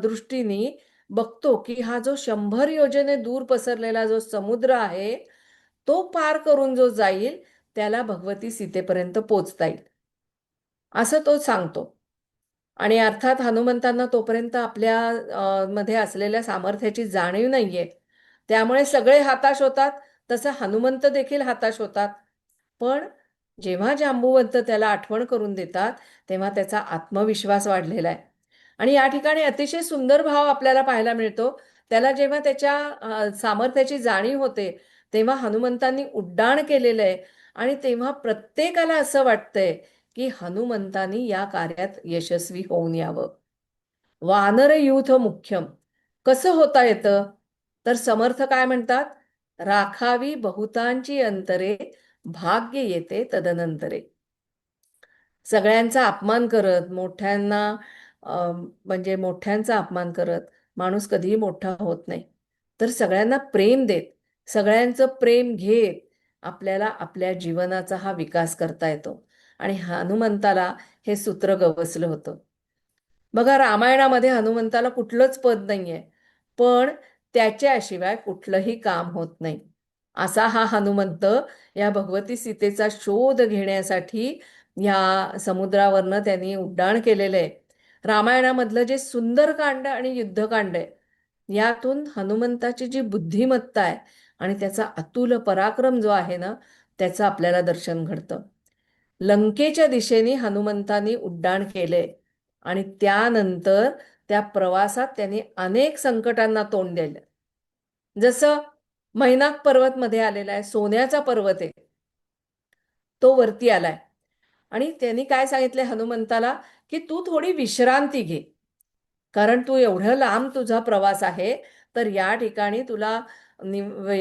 दृष्टीने बघतो की हा जो 100 योजने दूर पसरलेला जो समुद्र आहे, तो पार करून जो जाईल त्याला भगवती सीतेपर्यंत पोचता येईल, असं तो सांगतो. आणि अर्थात हनुमंतांना तोपर्यंत आपल्या मध्ये असलेल्या सामर्थ्याची जाणीव नाहीये. त्यामुळे सगळे हताश होतात, तसं हनुमंत देखील हताश होतात. पण जेव्हा जांबुवंत त्याला आठवण करून देतात, तेव्हा त्याचा आत्मविश्वास वाढलेला आहे. आणि या ठिकाणी अतिशय सुंदर भाव आपल्याला पाहायला मिळतो. त्याला जेव्हा त्याच्या सामर्थ्याची जाणीव होते, तेव्हा हनुमंतांनी उड्डाण केलेलं आहे आणि तेव्हा प्रत्येकाला असं वाटतंय की हनुमंतांनी या कार्यात यशस्वी होऊन यावं. वानर यूथ मुख्यम कसं होता येतं? तर समर्थ काय म्हणतात? राखावी बहुतांची अंतरे, भाग्य येते तदनंतरे. सगळ्यांचा अपमान करत, मोठ्यांना म्हणजे मोठ्यांचा अपमान करत माणूस कधीही मोठा होत नाही. तर सगळ्यांना प्रेम देत, सगळ्यांचं प्रेम घेत आपल्याला आपल्या जीवनाचा हा विकास करता येतो. आणि हनुमंताला हे सूत्र गवसलं होतं. बघा, रामायणामध्ये हनुमंताला कुठलंच पद नाहीये, पण त्याच्याशिवाय कुठलंही काम होत नाही. असा हा हनुमंत या भगवती सीतेचा शोध घेण्यासाठी या समुद्रावरनं त्यांनी उड्डाण केलेलं आहे. रामायणामधलं जे सुंदरकांड आणि युद्धकांड आहे, यातून हनुमंताची जी बुद्धिमत्ता आहे आणि त्याचा अतुल पराक्रम जो आहे ना, त्याचं आपल्याला दर्शन घडतं. लंकेच्या दिशेने हनुमंतांनी उड्डाण केले आणि त्यानंतर त्या प्रवासात त्यांनी अनेक संकटांना तोंड दिलं. जसं मैनाक पर्वत मध्ये आलेला आहे, सोन्याचा पर्वत आहे, तो वरती आलाय आणि त्यांनी काय सांगितले हनुमंताला, की तू थोडी विश्रांती घे, कारण तू एवढं लांब तुझा प्रवास आहे, तर या ठिकाणी तुला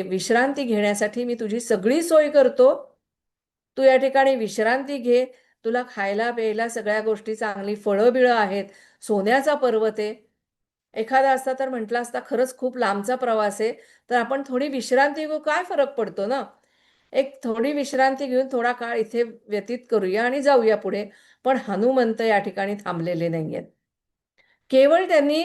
विश्रांती घेण्यासाठी मी तुझी सगळी सोय करतो. तू या ठिकाणी विश्रांती घे, तुला खायला प्यायला सगळ्या गोष्टी, चांगली फळं बिळं आहेत, सोन्याचा पर्वत आहे. एखादा असता तर म्हटला असता खरंच खूप लांबचा प्रवास आहे, तर आपण थोडी विश्रांती घेऊ, काय फरक पडतो ना. एक थोडी विश्रांती घेऊन थोडा काळ इथे व्यतीत करूया आणि जाऊया पुढे. पण हनुमंत या ठिकाणी थांबलेले नाहीयेत. केवळ त्यांनी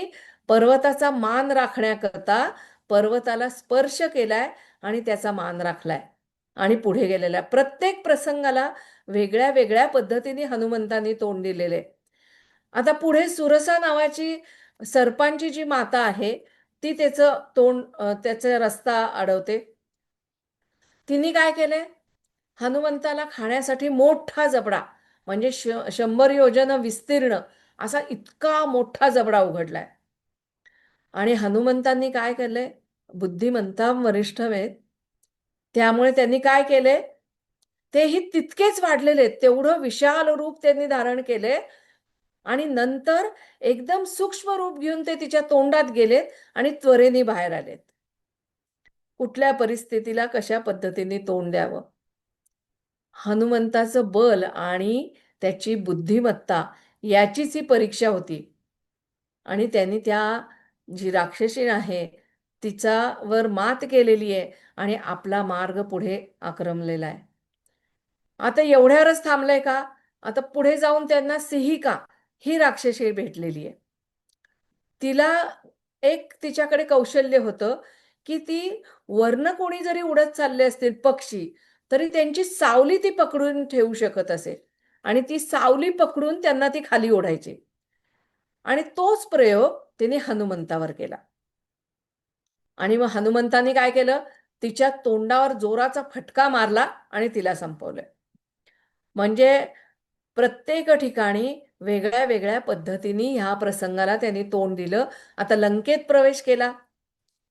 पर्वताचा मान राखण्याकरता पर्वताला स्पर्श केलाय आणि त्याचा मान राखलाय आणि पुढे गेलेला आहे. प्रत्येक प्रसंगाला वेगळ्या वेगळ्या पद्धतीने हनुमंतांनी तोंड दिलेले. आता पुढे सुरसा नावाची सर्पांची जी माता आहे, ती त्याचं तोंड त्याचा रस्ता अडवते. तिने काय केले? हनुमंताला खाण्यासाठी मोठा जबडा, म्हणजे 100 योजन विस्तीर्ण असा इतका मोठा जबडा उघडलाय. आणि हनुमंतांनी काय केलंय? बुद्धिमंता वरिष्ठ आहेत, त्यामुळे त्यांनी काय केले? तेही तितकेच वाढलेले, तेवढं विशाल रूप त्यांनी धारण केले आणि नंतर एकदम सूक्ष्म रूप घेऊन ते तिच्या तोंडात गेलेत आणि त्वरेने बाहेर आलेत. कुठल्या परिस्थितीला कशा पद्धतीने तोंड द्यावं, हनुमंताचं बल आणि त्याची बुद्धिमत्ता याचीच ही परीक्षा होती. आणि त्यांनी त्या जी राक्षसी आहे तिच्यावर मात केलेली आहे आणि आपला मार्ग पुढे आक्रमलेला आहे. आता एवढ्यावरच थांबलंय का? आता पुढे जाऊन त्यांना सिंहिका ही राक्षसी भेटलेली आहे. तिला एक तिच्याकडे कौशल्य होतं, की ती वरनं कोणी जरी उडत चालले असतील पक्षी, तरी त्यांची सावली ती पकडून ठेवू शकत असे आणि ती सावली पकडून त्यांना ती खाली ओढायची आणि तोच प्रयोग तिने हनुमंतावर केला. आणि मग हनुमंताने काय केलं, तिच्या तोंडावर जोराचा फटका मारला आणि तिला संपवलं. म्हणजे प्रत्येक ठिकाणी वेगळ्या-वेगळ्या पद्धतीने ह्या प्रसंगाला त्यांनी तोंड दिलं. आता लंकेत प्रवेश केला.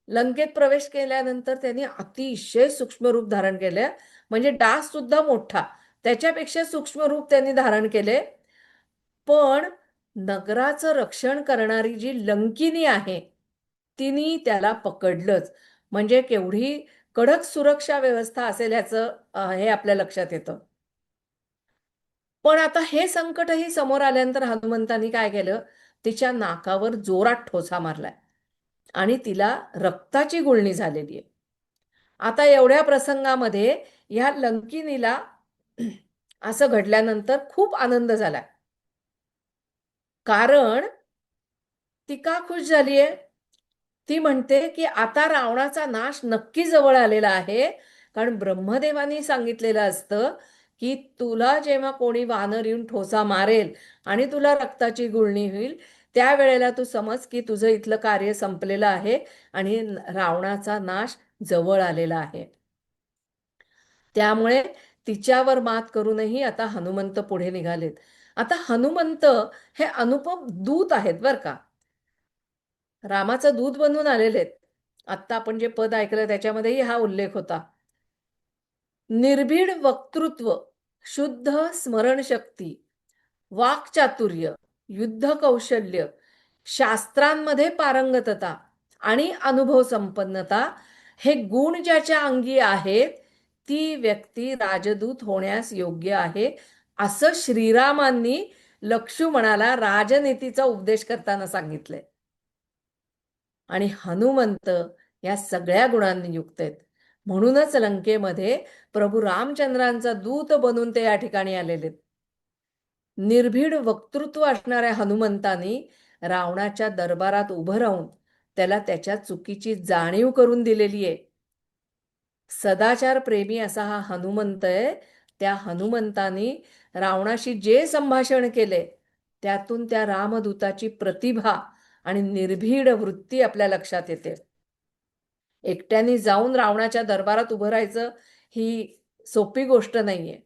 लंकेत प्रवेश केल्यानंतर त्यांनी अतिशय सूक्ष्म रूप धारण केले. म्हणजे डास सुद्धा मोठा. त्याच्यापेक्षा सूक्ष्म रूप त्यांनी धारण केले. पण नगराचं रक्षण करणारी जी लंकिनी आहे, तिने त्याला पकडलंच. म्हणजे केवढी कडक सुरक्षा व्यवस्था असेल ह्याचं हे आपल्या लक्षात येतं. पण आता हे संकटही समोर आल्यानंतर हनुमंतांनी काय केलं, तिच्या नाकावर जोरात ठोसा मारलाय आणि तिला रक्ताची गुळणी झालेली आहे. आता एवढ्या प्रसंगामध्ये ह्या लंकिनीला असं घडल्यानंतर खूप आनंद झाला. कारण ती का खुश झालीये? ती म्हणते, की आता रावणाचा नाश नक्की जवळ आलेला आहे. कारण ब्रह्मदेवानी सांगितलेलं असतं, की तुला जेव्हा कोणी वानर येऊन ठोसा मारेल आणि तुला रक्ताची गुळणी होईल, त्यावेळेला तू समज, की तुझं इथलं कार्य संपलेलं आहे आणि रावणाचा नाश जवळ आलेला आहे. त्यामुळे तिच्यावर मात करूनही आता हनुमंत पुढे निघालेत. आता हनुमंत हे अनुपम दूत आहेत बरं का. रामाचं दूत बनून आलेले आहेत. आत्ता आपण जे पद ऐकलं त्याच्यामध्येही हा उल्लेख होता. निर्भीड वक्तृत्व, शुद्ध स्मरणशक्ती, वाक्चातुर्य, युद्ध कौशल्य, शास्त्रांमध्ये पारंगतता आणि अनुभव संपन्नता हे गुण ज्याच्या अंगी आहेत, ती व्यक्ती राजदूत होण्यास योग्य आहे, असं श्रीरामांनी लक्ष्मणाला राजनीतीचा उपदेश करताना सांगितलंय. आणि हनुमंत या सगळ्या गुणांनी युक्त आहेत. म्हणूनच लंकेमध्ये प्रभू रामचंद्रांचा दूत बनून ते या ठिकाणी आलेले आहेत. निर्भीड वक्तृत्व असणाऱ्या हनुमंतानी रावणाच्या दरबारात उभं राहून त्याला त्याच्या चुकीची जाणीव करून दिलेली आहे. सदाचार प्रेमी असा हा हनुमंत आहे. त्या हनुमंतानी रावणाशी जे संभाषण केले त्यातून त्या रामदूताची प्रतिभा आणि निर्भीड वृत्ती आपल्या लक्षात येते. एकट्याने जाऊन रावणाच्या दरबारात उभं राहायचं ही सोपी गोष्ट नाहीये.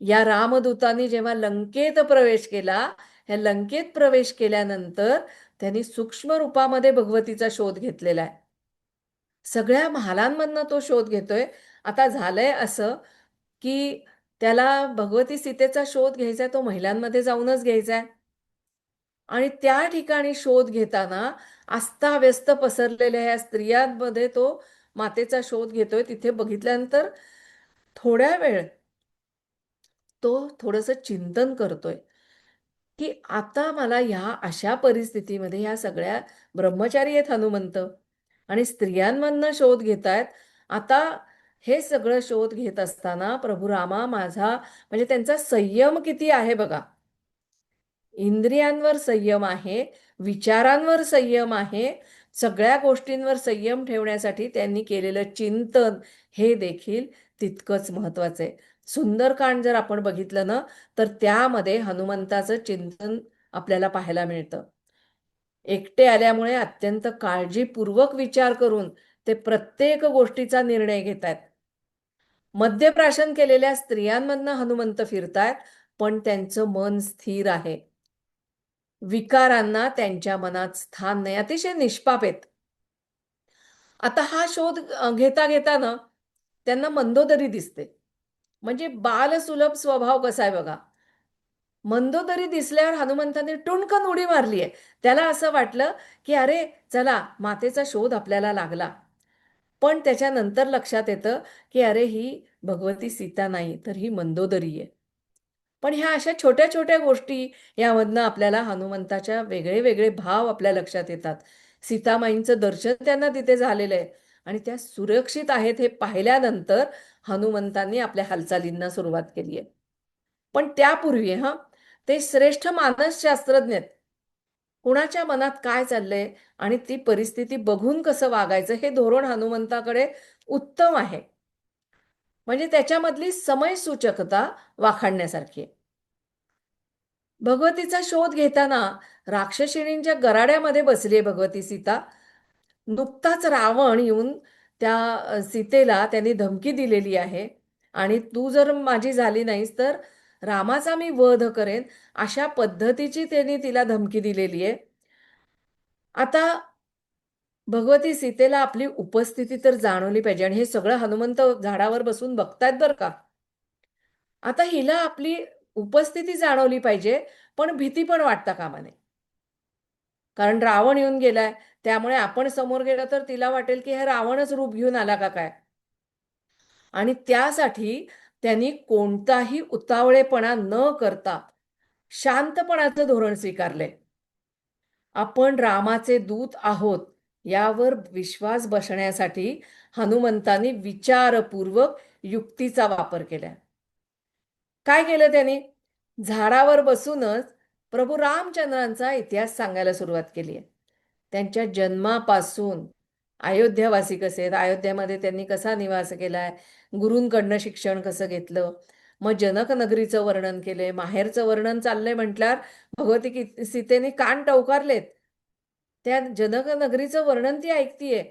या रामदूतानी जेव्हा लंकेत प्रवेश केला, ह्या लंकेत प्रवेश केल्यानंतर त्यांनी सूक्ष्म रूपामध्ये भगवतीचा शोध घेतलेला आहे. सगळ्या महालांमधनं तो शोध घेतोय. आता झालंय असं, की त्याला भगवती सीतेचा शोध घ्यायचा तो महिलांमध्ये जाऊनच घ्यायचा आणि त्या ठिकाणी शोध घेताना अस्ताव्यस्त पसरलेल्या ह्या स्त्रियांमध्ये तो मातेचा शोध घेतोय. तिथे बघितल्यानंतर थोड्या वेळ तो थोडंसं चिंतन करतोय, की आता मला ह्या अशा परिस्थितीमध्ये ह्या सगळ्या ब्रह्मचारी आहेत हनुमंत आणि स्त्रियांमधनं शोध घेतायत. आता हे सगळं शोध घेत असताना प्रभू रामा माझा म्हणजे त्यांचा संयम किती आहे बघा. इंद्रियांवर संयम आहे, विचारांवर संयम आहे, सगळ्या गोष्टींवर संयम ठेवण्यासाठी त्यांनी केलेलं चिंतन हे देखील तितकंच महत्वाचं आहे. सुंदरकांड जर आपण बघितलं ना, तर त्यामध्ये हनुमंताचं चिंतन आपल्याला पाहायला मिळतं. एकटे आल्यामुळे अत्यंत काळजीपूर्वक विचार करून ते प्रत्येक गोष्टीचा निर्णय घेतायत. मद्यप्राशन केलेल्या स्त्रियांमधनं हनुमंत फिरतायत, पण त्यांचं मन स्थिर आहे. विकारांना त्यांच्या मनात स्थान नाही. अतिशय निष्पाप आहेत. आता हा शोध घेता ना त्यांना मंदोदरी दिसते. म्हणजे बालसुलभ स्वभाव कसा आहे बघा. मंदोदरी दिसल्यावर हनुमंताने टुणकन उडी मारली आहे. त्याला असं वाटलं, की अरे चला मातेचा शोध आपल्याला लागला. पण त्याच्यानंतर लक्षात येतं, की अरे ही भगवती सीता नाही, तर ही मंदोदरी आहे. पण ह्या अशा छोट्या-छोट्या गोष्टी यामधनं आपल्याला हनुमंताच्या वेगळे-वेगळे भाव आपल्या लक्षात येतात. सीतामाईंचं दर्शन त्यांना तिथे झालेलं आहे आणि त्या सुरक्षित आहेत हे पाहिल्यानंतर हनुमंतांनी आपल्या हालचालींना सुरुवात केली आहे. पण त्यापूर्वी ते श्रेष्ठ मानसशास्त्रज्ञ आहेत. कुणाच्या मनात काय चाललंय आणि ती परिस्थिती बघून कसं वागायचं हे धोरण हनुमंताकडे उत्तम आहे. म्हणजे त्याच्यामधली समयसूचकता वाखाणण्यासारखी आहे. भगवतीचा शोध घेताना राक्षसिणींच्या गराड्यामध्ये बसली आहे भगवती सीता. नुकताच रावण येऊन त्या सीतेला त्यांनी धमकी दिलेली आहे आणि तू जर माझी झाली नाहीस तर रामाचा मी वध करेन, अशा पद्धतीची त्यांनी तिला धमकी दिलेली आहे. आता भगवती सीतेला आपली उपस्थिती तर जाणवली पाहिजे आणि हे सगळं हनुमंत झाडावर बसून बघतायत बरं का. आता हिला आपली उपस्थिती जाणवली पाहिजे, पण भीती पण वाटता कामा नये. कारण रावण येऊन गेलाय, त्यामुळे आपण समोर गेलो तर तिला वाटेल की हे रावणच रूप घेऊन आला का काय. आणि त्यासाठी त्यांनी कोणताही उतावळेपणा न करता शांतपणाचं धोरण स्वीकारले. आपण रामाचे दूत आहोत यावर विश्वास बसण्यासाठी हनुमंतांनी विचारपूर्वक युक्तीचा वापर केला. काय केलं त्यांनी? झाडावर बसूनच प्रभू रामचंद्रांचा इतिहास सांगायला सुरुवात केली आहे. त्यांच्या जन्मापासून अयोध्यावासी कसे आहेत, अयोध्यामध्ये त्यांनी कसा निवास केलाय, गुरूंकडनं शिक्षण कसं घेतलं, मग जनक नगरीचं वर्णन केलंय, माहेरचं वर्णन चाललंय म्हटल्यावर भगवती सीतेने कान टवकारलेत. त्या जनक नगरीचं वर्णन ती ऐकतीये.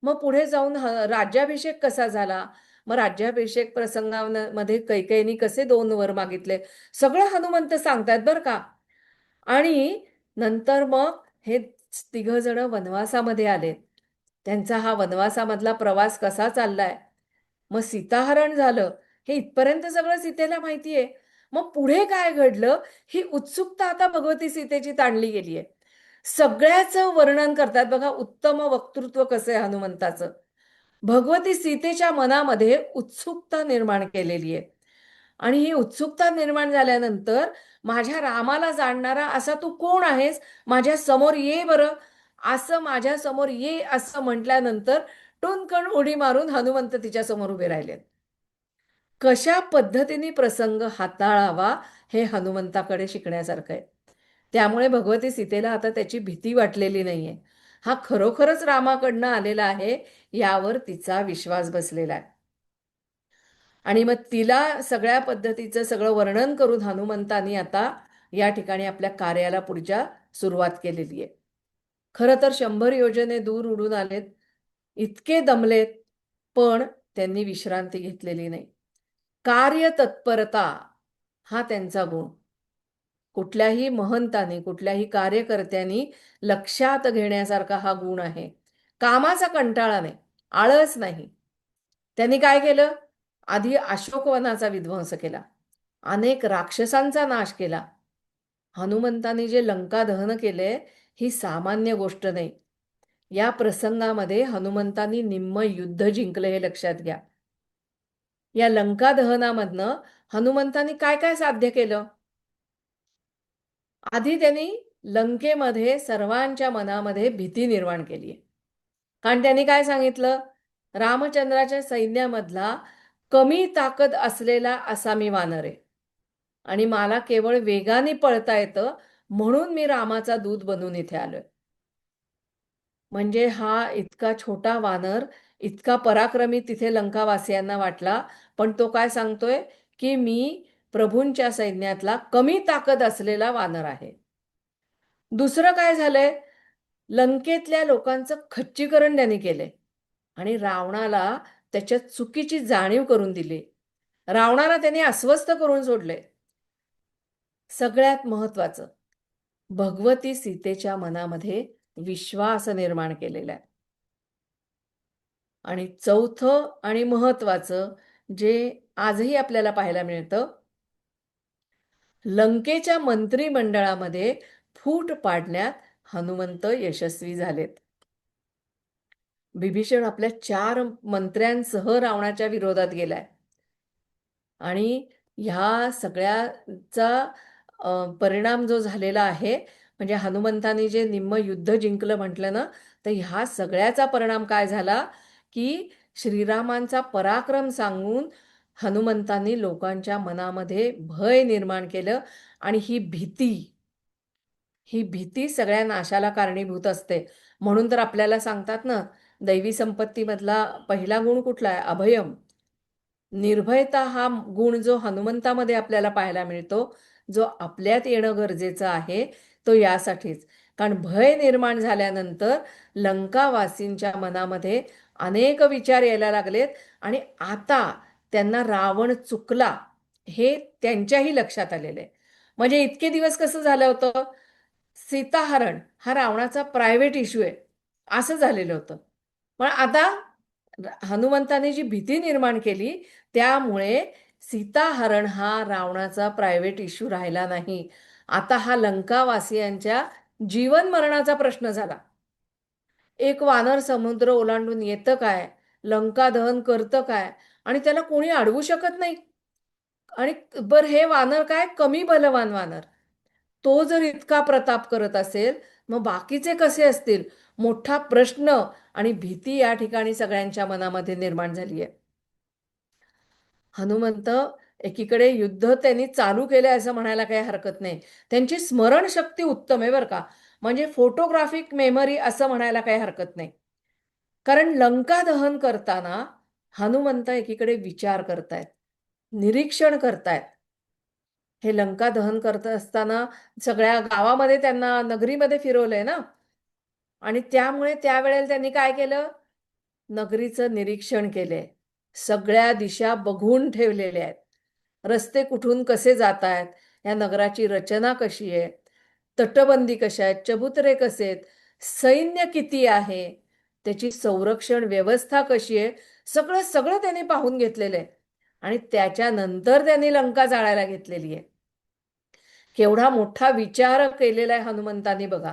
मग पुढे जाऊन राज्याभिषेक कसा झाला, मग राज्याभिषेक प्रसंगामध्ये कैकेयीने कसे 2 वर मागितले, सगळं हनुमंत सांगतायत बरं का. आणि नंतर मग हे तिघं जण वनवासामध्ये आले. त्यांचा हा वनवासामधला प्रवास कसा चाललाय, मग सीताहरण झालं, हे इथपर्यंत सगळं सीतेला माहिती आहे. मग पुढे काय घडलं ही उत्सुकता आता भगवती सीतेची ताणली गेली आहे. सगळ्याचं वर्णन करतात बघा, उत्तम वक्तृत्व कसं आहे हनुमंताचं. भगवती सीतेच्या मनामध्ये उत्सुकता निर्माण केलेली आहे आणि ही उत्सुकता निर्माण झाल्यानंतर माझ्या रामाला जाणणारा असा तू कोण आहेस, माझ्या समोर ये बरं, असं माझ्या समोर ये असं म्हटल्यानंतर टुनकन उडी मारून हनुमंत तिच्या समोर उभे राहिले. कशा पद्धतीने प्रसंग हाताळावा हे हनुमंताकडे शिकण्यासारखं आहे. त्यामुळे भगवती सीतेला आता त्याची भीती वाटलेली नाहीये. हा खरोखरच रामाकडनं आलेला आहे यावर तिचा विश्वास बसलेला आहे. आणि मग तिला सगळ्या पद्धतीचं सगळं वर्णन करून हनुमंतानी आता या ठिकाणी आपल्या कार्याला पुढच्या सुरुवात केलेली आहे. खरं तर 100 योजने दूर उडून आलेत, इतके दमलेत, पण त्यांनी विश्रांती घेतलेली नाही. कार्यतत्परता हा त्यांचा गुण. कुठल्याही महंताने, कुठल्याही कार्यकर्त्यांनी लक्षात घेण्यासारखा हा गुण आहे. कामाचा कंटाळा नाही, आळस नाही. त्यांनी काय केलं? आधी अशोकवनाचा विध्वंस केला. अनेक राक्षसांचा नाश केला. हनुमंतांनी जे लंका दहन केले, ही सामान्य गोष्ट नाही. या प्रसंगामध्ये हनुमंतांनी निम्म युद्ध जिंकलं हे लक्षात घ्या. या लंका दहनामधनं हनुमंतांनी काय काय साध्य केलं? आधी त्यांनी लंकेमध्ये सर्वांच्या मनामध्ये भीती निर्माण केली आहे. कारण त्यांनी काय सांगितलं? रामचंद्राच्या सैन्यामधला कमी ताकद असलेला असा मी वानर आहे आणि मला केवळ वेगाने पळता येतं, म्हणून मी रामाचा दूत बनून इथे आलोय. म्हणजे हा इतका छोटा वानर इतका पराक्रमी तिथे लंकावासियांना वाटला, पण तो काय सांगतोय की मी प्रभूंच्या सैन्यातला कमी ताकद असलेला वानर आहे. दुसरं काय झालंय? लंकेतल्या लोकांचं खच्चीकरण त्यांनी केलंय आणि रावणाला त्याच्या चुकीची जाणीव करून दिली. रावणाला त्यांनी अस्वस्थ करून सोडले. सगळ्यात महत्वाचं, भगवती सीतेच्या मनामध्ये विश्वास निर्माण केलेला आहे. आणि चौथं आणि महत्वाचं जे आजही आपल्याला पाहायला मिळतं, लंकेच्या मंत्रिमंडळामध्ये फूट पाडण्यात हनुमंत यशस्वी झालेत. बिभीषण आपल्या 4 मंत्र्यांसह रावणाच्या विरोधात गेलाय. आणि ह्या सगळ्याचा परिणाम जो झालेला आहे, म्हणजे हनुमंतांनी जे निम्म युद्ध जिंकलं म्हटलं ना, तर ह्या सगळ्याचा परिणाम काय झाला, की श्रीरामांचा पराक्रम सांगून हनुमंतांनी लोकांच्या मनामध्ये भय निर्माण केलं आणि ही भीती ही भीती सगळ्या नाशाला कारणीभूत असते. म्हणून तर आपल्याला सांगतात ना, दैवी संपत्तीमधला पहिला गुण कुठला आहे? अभयम. निर्भयता हा गुण जो हनुमंतामध्ये आपल्याला पाहायला मिळतो, जो आपल्यात येणं गरजेचं आहे, तो यासाठीच. कारण भय निर्माण झाल्यानंतर लंकावासींच्या मनामध्ये अनेक विचार यायला लागलेत आणि आता त्यांना रावण चुकला हे त्यांच्याही लक्षात आलेलं आहे. म्हणजे इतके दिवस कसं झालं होतं, सीताहरण हा रावणाचा प्रायव्हेट इश्यू आहे असं झालेलं होतं. पण आता हनुमंताने जी भीती निर्माण केली त्यामुळे सीताहरण हा रावणाचा प्रायव्हेट इश्यू राहिला नाही. आता हा लंकावासियांच्या जीवन मरणाचा प्रश्न झाला. एक वानर समुद्र ओलांडून येतं काय, लंका दहन करतं काय आणि त्याला कोणी अडवू शकत नाही. आणि बर हे वानर काय कमी बलवान वानर, तो जर इतका प्रताप करत असेल मग बाकीचे कसे असतील, मोठा प्रश्न आणि भीती या ठिकाणी सगळ्यांच्या मनामध्ये निर्माण झाली आहे. हनुमंत एकीकडे युद्ध त्यांनी चालू केले असं म्हणायला काही हरकत नाही. त्यांची स्मरणशक्ती उत्तम आहे बरं का. म्हणजे फोटोग्राफिक मेमरी असं म्हणायला काही हरकत नाही. कारण लंका दहन करताना हनुमंत एकीकडे विचार करतायत, निरीक्षण करतायत. हे लंका दहन करत असताना सगळ्या गावामध्ये त्यांना नगरीमध्ये फिरवलंय ना आणि त्यामुळे त्यावेळेला त्यांनी काय केलं? नगरीचं निरीक्षण केलंय. सगळ्या दिशा बघून ठेवलेल्या आहेत. रस्ते कुठून कसे जात आहेत, या नगराची रचना कशी आहे, तटबंदी कशा आहेत, चबुतरे कसे आहेत, सैन्य किती आहे, त्याची संरक्षण व्यवस्था कशी आहे, सगळं सगळं त्यांनी पाहून घेतलेलं आहे. आणि त्याच्यानंतर त्यांनी लंका जाळायला घेतलेली आहे. केवढा मोठा विचार केलेला आहे हनुमंतांनी बघा.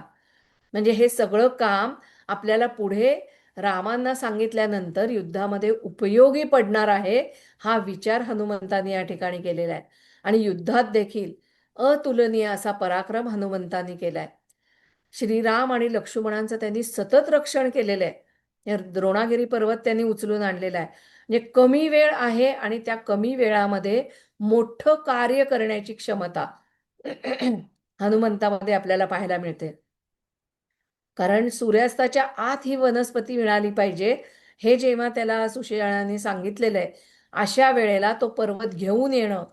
म्हणजे हे सगळं काम आपल्याला पुढे रामांना सांगितल्यानंतर युद्धामध्ये उपयोगी पडणार आहे, हा विचार हनुमंतांनी या ठिकाणी केलेला आहे. आणि युद्धात देखील अतुलनीय असा पराक्रम हनुमंतांनी केलाय. श्रीराम आणि लक्ष्मणांचं त्यांनी सतत रक्षण केलेलं आहे. द्रोणागिरी पर्वत त्यांनी उचलून आणलेला आहे. म्हणजे कमी वेळ आहे आणि त्या कमी वेळामध्ये मोठं कार्य करण्याची क्षमता हनुमंतामध्ये आपल्याला पाहायला मिळते. कारण सूर्यास्ताच्या आत ही वनस्पती मिळाली पाहिजे, हे जेव्हा त्याला सुशेळाने सांगितलेलं आहे, अशा वेळेला तो पर्वत घेऊन येणं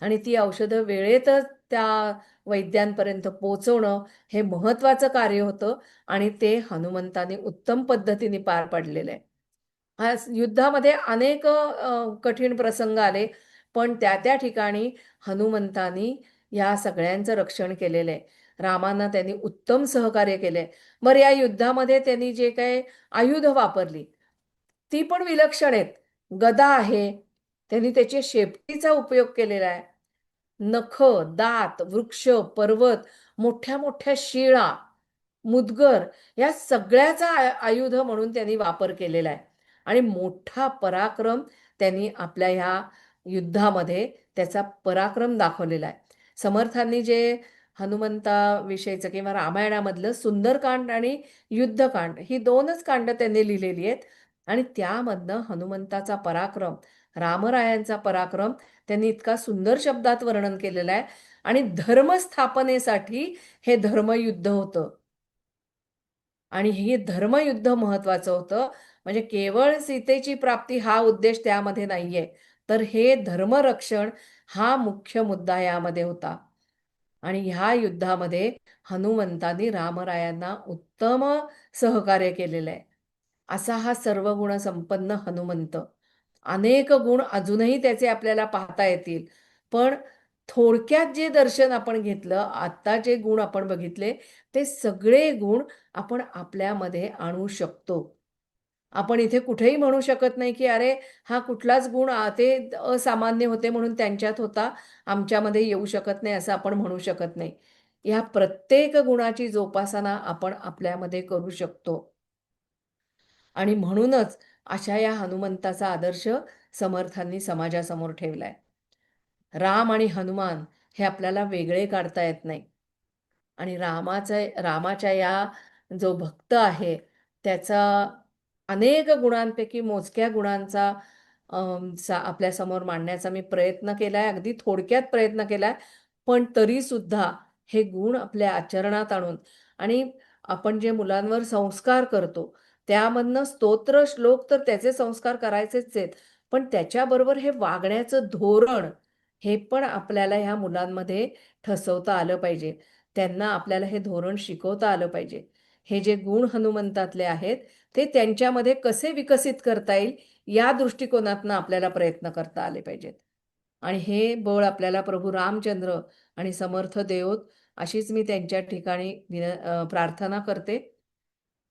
आणि ती औषधं वेळेतच त्या वैद्यांपर्यंत पोहोचवणं हे महत्त्वाचं कार्य होतं आणि ते हनुमंताने उत्तम पद्धतीने पार पाडलेलं आहे. युद्धामध्ये अनेक कठीण प्रसंग आले, पण त्या ठिकाणी हनुमंतानी या सगळ्यांचं रक्षण केलेलं आहे. रामांना त्यांनी उत्तम सहकार्य केले. बरं या युद्धामध्ये त्यांनी जे काही आयुध वापरली, ती पण विलक्षण आहेत. गदा आहे, त्यांनी त्याच्या शेपटीचा उपयोग केलेला आहे. नख, दात, वृक्ष, पर्वत, मोठ्या-मोठ्या शिळा, मुदगर या सगळ्याचा आयुध म्हणून त्यांनी वापर केलेला आहे. आणि मोठा पराक्रम त्यांनी आपल्या ह्या युद्धामध्ये त्याचा पराक्रम दाखवलेला आहे. समर्थांनी जे हनुमंताविषयीचं किंवा रामायणामधलं सुंदरकांड आणि युद्धकांड ही 2च कांड त्यांनी लिहिलेली आहेत आणि त्यामधनं हनुमंताचा पराक्रम, रामरायांचा पराक्रम त्यांनी इतका सुंदर शब्दात वर्णन केलेलं आहे आणि धर्मस्थापनेसाठी हे धर्मयुद्ध होतं. आणि हे धर्मयुद्ध महत्वाचं होतं. म्हणजे केवळ सीतेची प्राप्ती हा उद्देश त्यामध्ये नाहीये. तर हे धर्मरक्षण हा मुख्य मुद्दा यामध्ये होता. आणि ह्या युद्धामध्ये हनुमंतांनी रामरायांना उत्तम सहकार्य केलेलं आहे. असा हा सर्व गुण संपन्न हनुमंत. अनेक गुण अजूनही त्याचे आपल्याला पाहता येतील. पण थोडक्यात जे दर्शन आपण घेतलं, आता जे गुण आपण बघितले, ते सगळे गुण आपण आपल्यामध्ये आणू शकतो. आपण इथे कुठेही म्हणू शकत नाही, की अरे हा कुठलाच गुण ते असामान्य होते म्हणून त्यांच्यात होता, आमच्यामध्ये येऊ शकत नाही असं आपण म्हणू शकत नाही. या प्रत्येक गुणाची जोपासना आपण आपल्यामध्ये करू शकतो. आणि म्हणूनच अशा या हनुमंताचा आदर्श समर्थांनी समाजासमोर ठेवलाय. राम आणि हनुमान हे आपल्याला वेगळे काढता येत नाही. आणि रामाच्या या जो भक्त आहे त्याचा अनेक गुणांपैकी मोजक्या गुणांचा आपल्यासमोर मांडण्याचा मी प्रयत्न केलाय. अगदी थोडक्यात प्रयत्न केलाय. पण तरी सुद्धा हे गुण आपल्या आचरणात आणून आणि आपण जे मुलांवर संस्कार करतो त्यामधनं स्तोत्र श्लोक तर त्याचे संस्कार करायचेच आहेत, पण त्याच्याबरोबर हे वागण्याचं धोरण हे पण आपल्याला ह्या मुलांमध्ये ठसवता आलं पाहिजे. त्यांना आपल्याला हे धोरण शिकवता आलं पाहिजे. हे जे गुण हनुमंतातले आहेत ते त्यांच्यामध्ये कसे विकसित करता येईल या दृष्टिकोनातनं आपल्याला प्रयत्न करता आले पाहिजेत. आणि हे बळ आपल्याला प्रभू रामचंद्र आणि समर्थ देवोत अशीच मी त्यांच्या ठिकाणी प्रार्थना करते.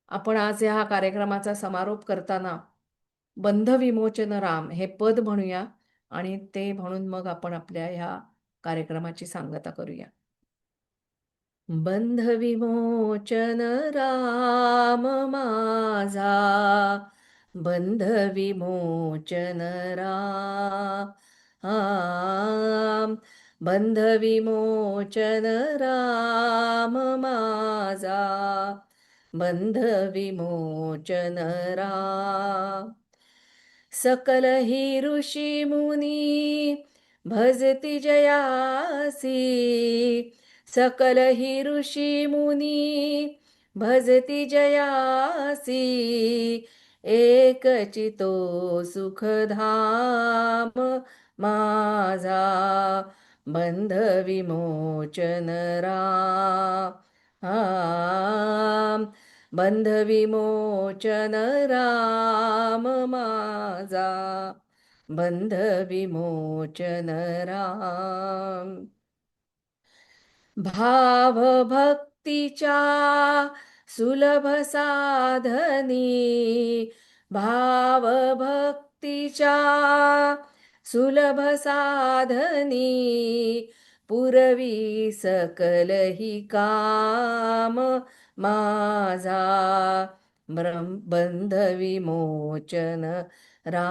आपण आज ह्या कार्यक्रमाचा समारोप करताना बंध विमोचन राम हे पद म्हणूया आणि ते म्हणून मग आपण आपल्या ह्या कार्यक्रमाची सांगता करूया. बंध विमोचन राम माझा, बंध विमोचन राम, बंध विमोचन राम माझा, बंध विमोचन राम. सकल ही ऋषी मुनी भजती जयासी, सकल ही ऋषी मुनी भजती जयासी, एकचितो सुखधाम माझा, बंध विमोचन राम, बंध विमोचन राम माझा, बंध विमोचन राम. भाव भक्तीच्या सुलभ साधनी, भाव भक्तीच्या सुलभ साधनी, पुरवी सकल ही काम माझा, बंध विमोचन राम,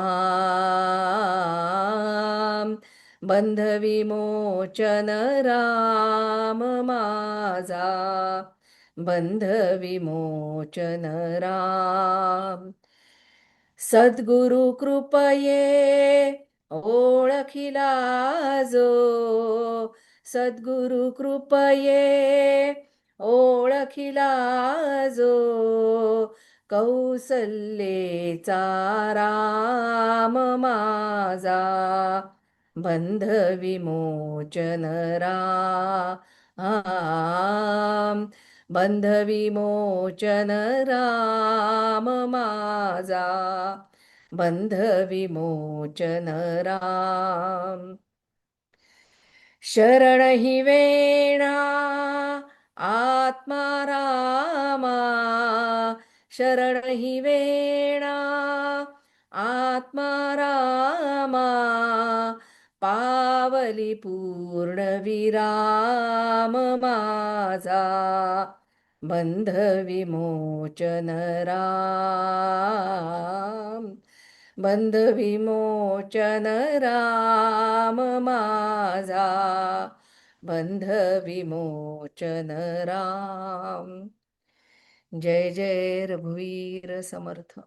बंध विमोचन राम माझा, बंध विमोचन राम. सद्गुरु कृपये ओळखिला जो, सद्गुरु कृपये ओळखिला जो, कौसल्येचा राम माझा, बंध विमोचन राम, बंध विमोचन राम माझा, बंध विमोचन राम. शरण ही वेणा आत्मा रामा, शरण ही वेणा आत्मा रामा, पावली पूर्ण विराम माझा, बंध विमोचन राम, बंध विमोचन राम माझा, बंध विमोचन राम. जय जय रघुवीर समर्थ.